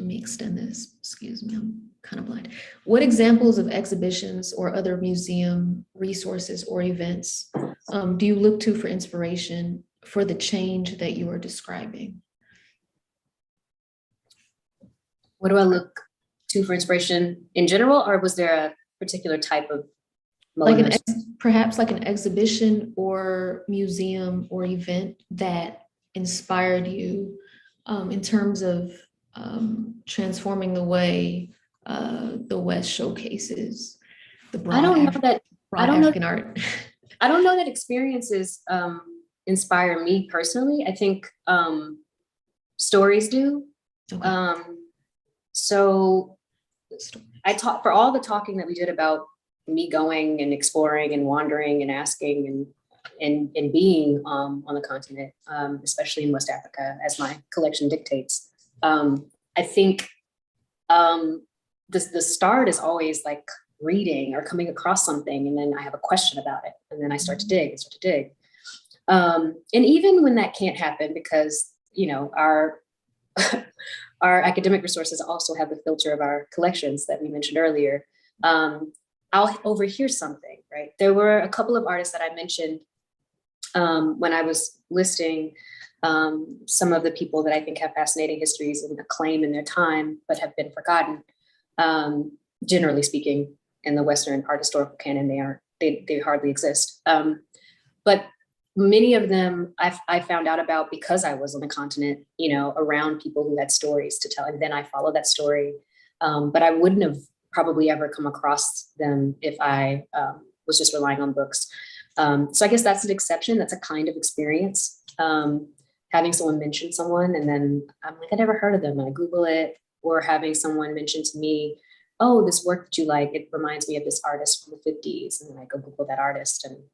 me extend this. Excuse me, I'm kind of blind. What examples of exhibitions or other museum resources or events do you look to for inspiration for the change that you are describing? What do I look to for inspiration in general, or was there a particular type of perhaps like an exhibition or museum or event that inspired you in terms of transforming the way the West showcases the broad African art? I don't know that experiences inspire me personally. I think stories do. Okay. So I talk for all the talking that we did about me going and exploring and wandering and asking and being on the continent, especially in West Africa, as my collection dictates. I think the start is always like reading or coming across something, and then I have a question about it, and then I start to dig. And even when that can't happen, because our academic resources also have the filter of our collections that we mentioned earlier. I'll overhear something, right? There were a couple of artists that I mentioned when I was listing some of the people that I think have fascinating histories and acclaim in their time, but have been forgotten. Generally speaking, in the Western art historical canon, they hardly exist. But many of them I found out about because I was on the continent, around people who had stories to tell, and then I followed that story. But I wouldn't have probably ever come across them if I was just relying on books. So I guess that's an exception. That's a kind of experience. Having someone mention someone, and then I'm like, I never heard of them, and I Google it, or having someone mention to me, oh, this work that you like, it reminds me of this artist from the 50s. And then I go Google that artist, and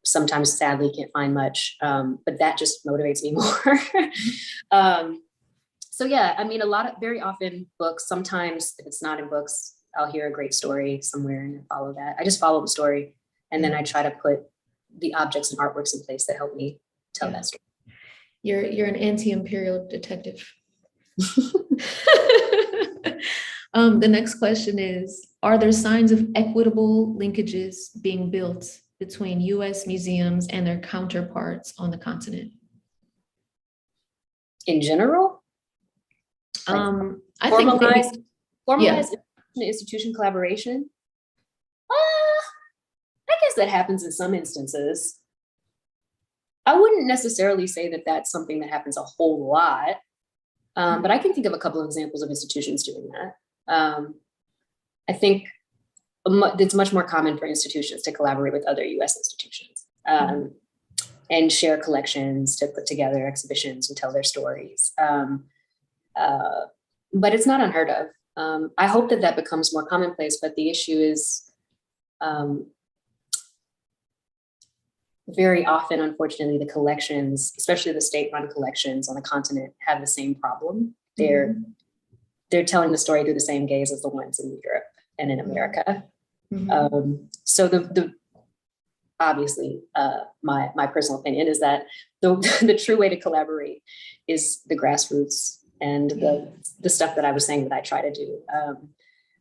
sometimes sadly can't find much, but that just motivates me more. So yeah, I mean, very often books, sometimes if it's not in books, I'll hear a great story somewhere and follow that. I just follow the story, and then I try to put the objects and artworks in place that help me tell that story. You're an anti-imperial detective. The next question is, are there signs of equitable linkages being built between US museums and their counterparts on the continent? In general? I formalized, think institution collaboration, I guess that happens in some instances. I wouldn't necessarily say that that's something that happens a whole lot, but I can think of a couple of examples of institutions doing that. I think it's much more common for institutions to collaborate with other US institutions and share collections to put together exhibitions and tell their stories. But it's not unheard of. I hope that that becomes more commonplace, but the issue is very often, unfortunately, the collections, especially the state-run collections on the continent, have the same problem. They're telling the story through the same gaze as the ones in Europe and in America. So obviously, my personal opinion is that the true way to collaborate is the grassroots and the stuff that I was saying that I try to do.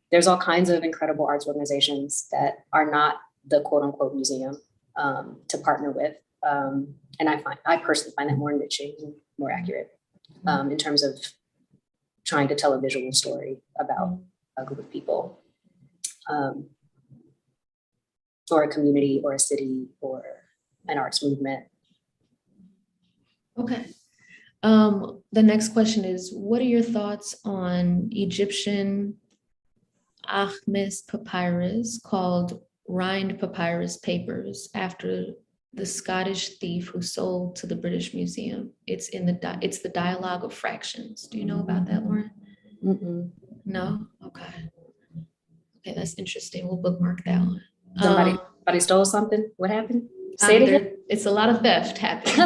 There's all kinds of incredible arts organizations that are not the quote unquote museum to partner with. And I personally find that more enriching and more accurate in terms of trying to tell a visual story about a group of people. Or a community or a city or an arts movement. Okay. The next question is, what are your thoughts on Egyptian Ahmes papyrus called Rind Papyrus Papers after the Scottish thief who sold to the British Museum? It's the dialogue of fractions. Do you know about that, Lauren? No? Okay. Okay, that's interesting. We'll bookmark that one. Somebody stole something? What happened? Say it again. It's a lot of theft happening.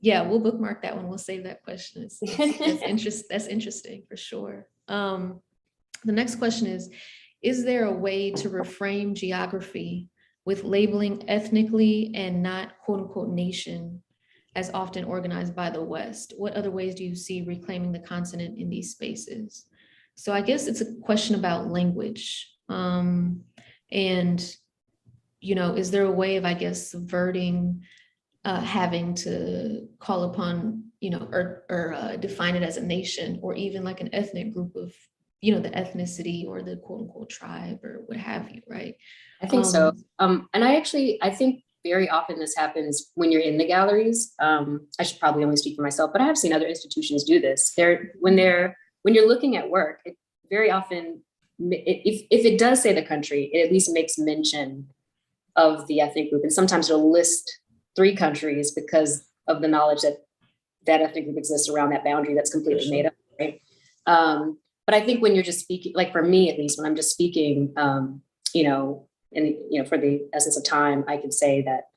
Yeah, we'll bookmark that one. We'll save that question. That's interesting for sure. The next question is there a way to reframe geography with labeling ethnically and not quote unquote nation as often organized by the West? What other ways do you see reclaiming the continent in these spaces? So I guess it's a question about language. And, is there a way of, I guess, subverting having to call upon, or define it as a nation or even like an ethnic group of, the ethnicity or the quote unquote tribe or what have you, right? I think so. And I think very often this happens when you're in the galleries. I should probably only speak for myself, but I have seen other institutions do this. When you're looking at work, it very often, if it does say the country, it at least makes mention of the ethnic group. And sometimes it'll list 3 countries because of the knowledge that that ethnic group exists around that boundary that's completely made up, right? But I think when you're just speaking, like for me, at least when I'm just speaking, for the essence of time, I could say that,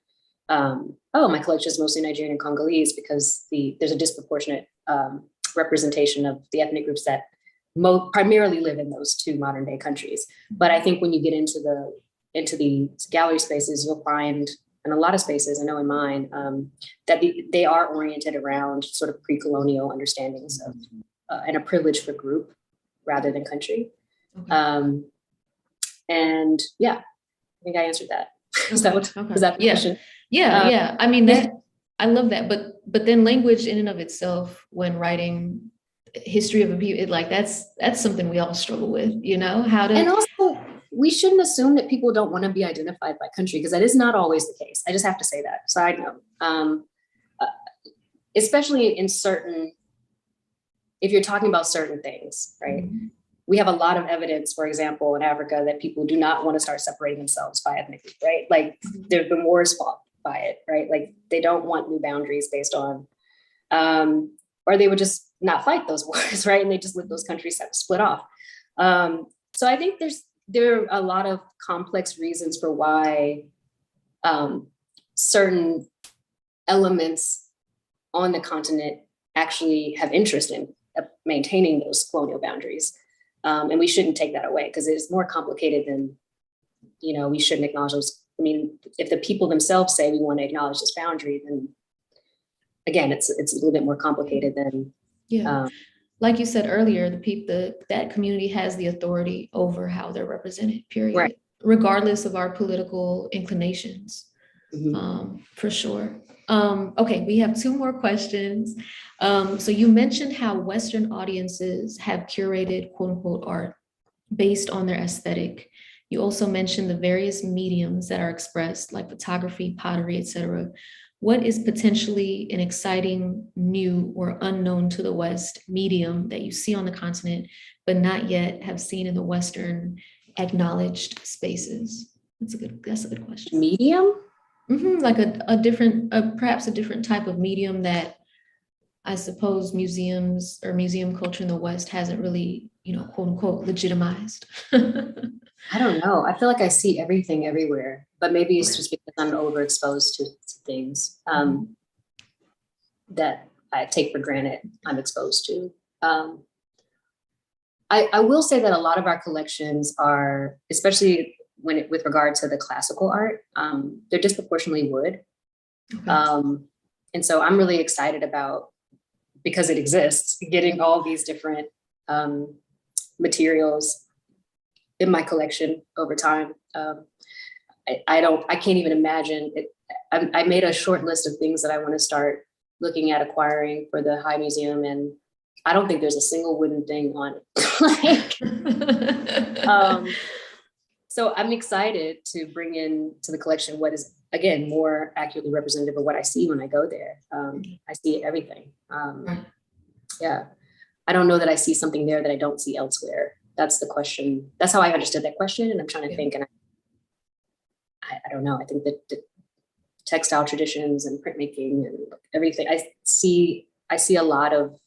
my collection is mostly Nigerian and Congolese because there's a disproportionate representation of the ethnic groups that primarily live in those 2 modern day countries. But I think when you get into the gallery spaces, you'll find in a lot of spaces, I know in mine, that they are oriented around sort of pre-colonial understandings of and a privilege for group rather than country. Okay. And yeah, I think I answered that. Is that the question? Yeah. I mean, I love that. But then language in and of itself, when writing history of a people, that's something we all struggle with, how to. And also, we shouldn't assume that people don't want to be identified by country, because that is not always the case. I just have to say that. Side note, especially in certain, if you're talking about certain things, right? Mm-hmm. We have a lot of evidence, for example, in Africa, that people do not want to start separating themselves by ethnicity, right? Like there have been wars fought by it, right? Like they don't want new boundaries based on, or they would just not fight those wars, right? And they just let those countries split off. So I think there are a lot of complex reasons for why certain elements on the continent actually have interest in maintaining those colonial boundaries. And we shouldn't take that away, because it's more complicated than, we shouldn't acknowledge those. I mean, if the people themselves say we want to acknowledge this boundary, then again, it's a little bit more complicated than. Yeah. Like you said earlier, that community has the authority over how they're represented, period. Right. Regardless of our political inclinations. For sure. Okay, we have two more questions. So you mentioned how Western audiences have curated quote unquote art based on their aesthetic. You also mentioned the various mediums that are expressed, like photography, pottery, etc. What is potentially an exciting, new, or unknown to the West medium that you see on the continent, but not yet have seen in the Western acknowledged spaces? That's a good question. Medium? Like a different, perhaps a different type of medium that I suppose museums or museum culture in the West hasn't really, quote unquote, legitimized. I don't know. I feel like I see everything everywhere, but maybe it's just because I'm overexposed to things that I take for granted I'm exposed to. I will say that a lot of our collections are, especially with regard to the classical art, they're disproportionately wood. Okay. And so I'm really excited about, because it exists, getting all these different materials in my collection over time. I can't even imagine it. I made a short list of things that I want to start looking at acquiring for the High Museum, and I don't think there's a single wooden thing on it. So I'm excited to bring in to the collection what is, again, more accurately representative of what I see when I go there. I see everything. Yeah, I don't know that I see something there that I don't see elsewhere. That's the question. That's how I understood that question, and I'm trying to think, and I don't know. I think that the textile traditions and printmaking and everything, I see a lot of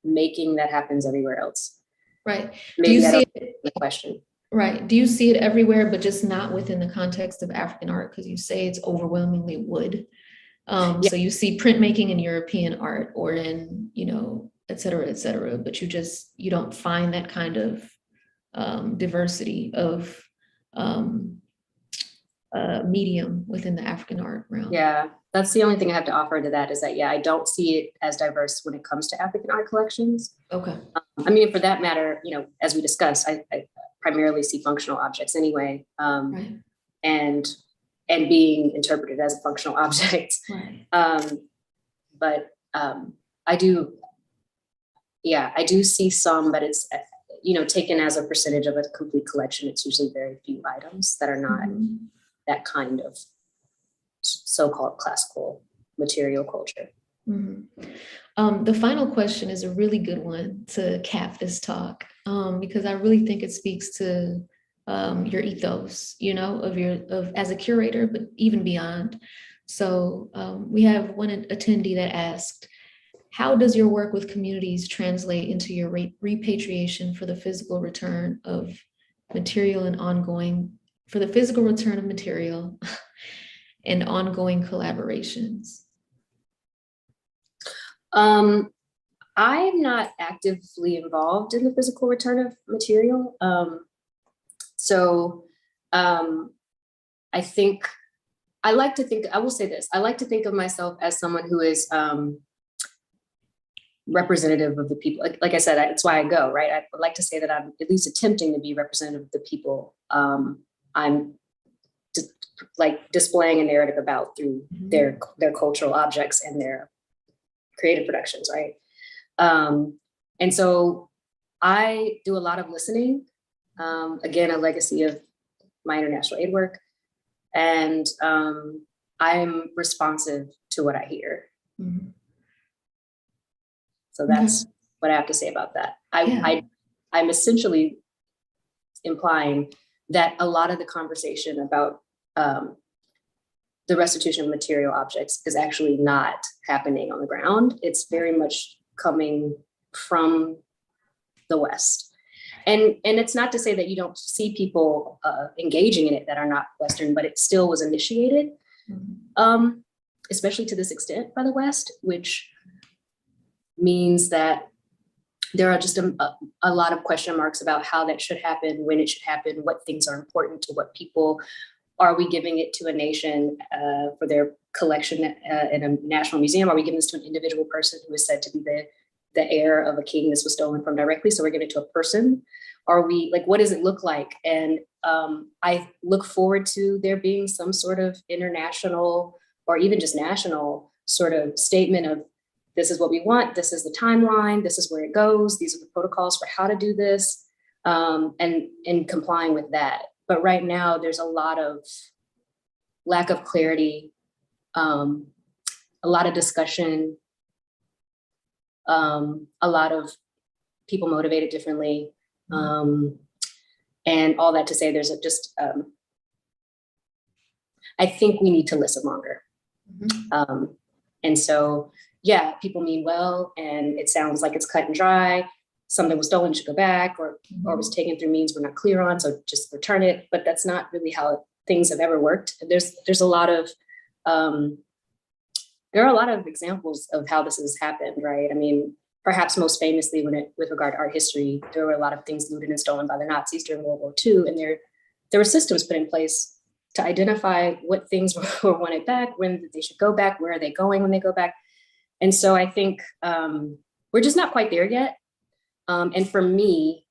making that happens everywhere else. Right. Maybe do you see the question? Right. Do you see it everywhere, but just not within the context of African art? Because you say it's overwhelmingly wood. Yeah. So you see printmaking in European art or in, et cetera, but you don't find that kind of diversity of medium within the African art realm. Yeah, that's the only thing I have to offer to that is that, I don't see it as diverse when it comes to African art collections. Okay. I mean, for that matter, as we discussed, I primarily see functional objects anyway, right. and being interpreted as a functional object. Right. But I do see some, but it's, taken as a percentage of a complete collection. It's usually very few items that are not that kind of so-called classical material culture. The final question is a really good one to cap this talk, because I really think it speaks to your ethos, of as a curator, but even beyond. So we have one attendee that asked, how does your work with communities translate into your repatriation for the physical return of material and ongoing and ongoing collaborations? I'm not actively involved in the physical return of material. I think I will say this, I like to think of myself as someone who is representative of the people. Like I said, that's why I go, right? I would like to say that I'm at least attempting to be representative of the people I'm displaying a narrative about through their cultural objects and their creative productions, right? And so I do a lot of listening, again, a legacy of my international aid work. And I'm responsive to what I hear. So that's what I have to say about that. I'm essentially implying that a lot of the conversation about the restitution of material objects is actually not happening on the ground. It's very much coming from the West. And it's not to say that you don't see people engaging in it that are not Western, but it still was initiated, especially to this extent by the West, which means that there are just a lot of question marks about how that should happen, when it should happen, what things are important to what people. Are we giving it to a nation for their collection in a national museum? Are we giving this to an individual person who is said to be the the heir of a king this was stolen from directly, so we're giving it to a person? Are we, like, what does it look like? And I look forward to there being some sort of international or even just national sort of statement of, this is what we want, this is the timeline, this is where it goes, these are the protocols for how to do this, and complying with that. But right now, there's a lot of lack of clarity, a lot of discussion, a lot of people motivated differently. And all that to say, there's I think we need to listen longer. And so, yeah, people mean well, and it sounds like it's cut and dry. Something was stolen, should go back, or was taken through means we're not clear on, so just return it. But that's not really how things have ever worked. There's a lot of, there are a lot of examples of how this has happened, right? I mean, perhaps most famously with regard to art history, there were a lot of things looted and stolen by the Nazis during World War II, and there were systems put in place to identify what things were wanted back, when they should go back, where are they going when they go back. And so I think we're just not quite there yet. And for me,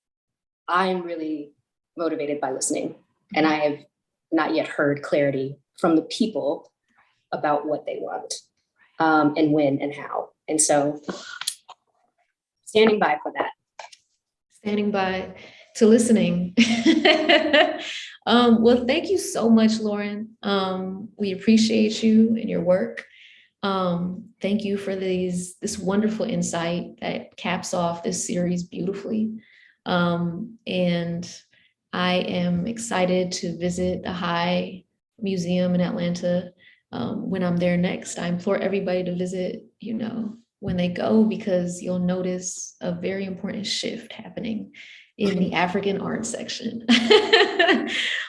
I'm really motivated by listening, and I have not yet heard clarity from the people about what they want, and when and how. And so standing by for that. Standing by to listening. Well, thank you so much, Lauren. We appreciate you and your work. Thank you for this wonderful insight that caps off this series beautifully. And I am excited to visit the High Museum in Atlanta when I'm there next. I implore everybody to visit, when they go, because you'll notice a very important shift happening in the African art section.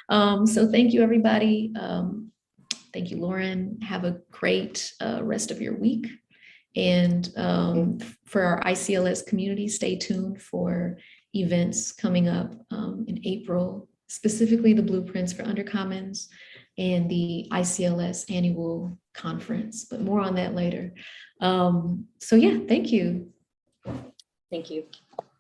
So thank you, everybody. Thank you, Lauren. Have a great rest of your week. And for our ICLS community, stay tuned for events coming up in April, specifically the Blueprints for Undercommons and the ICLS annual conference, but more on that later. So yeah, thank you. Thank you.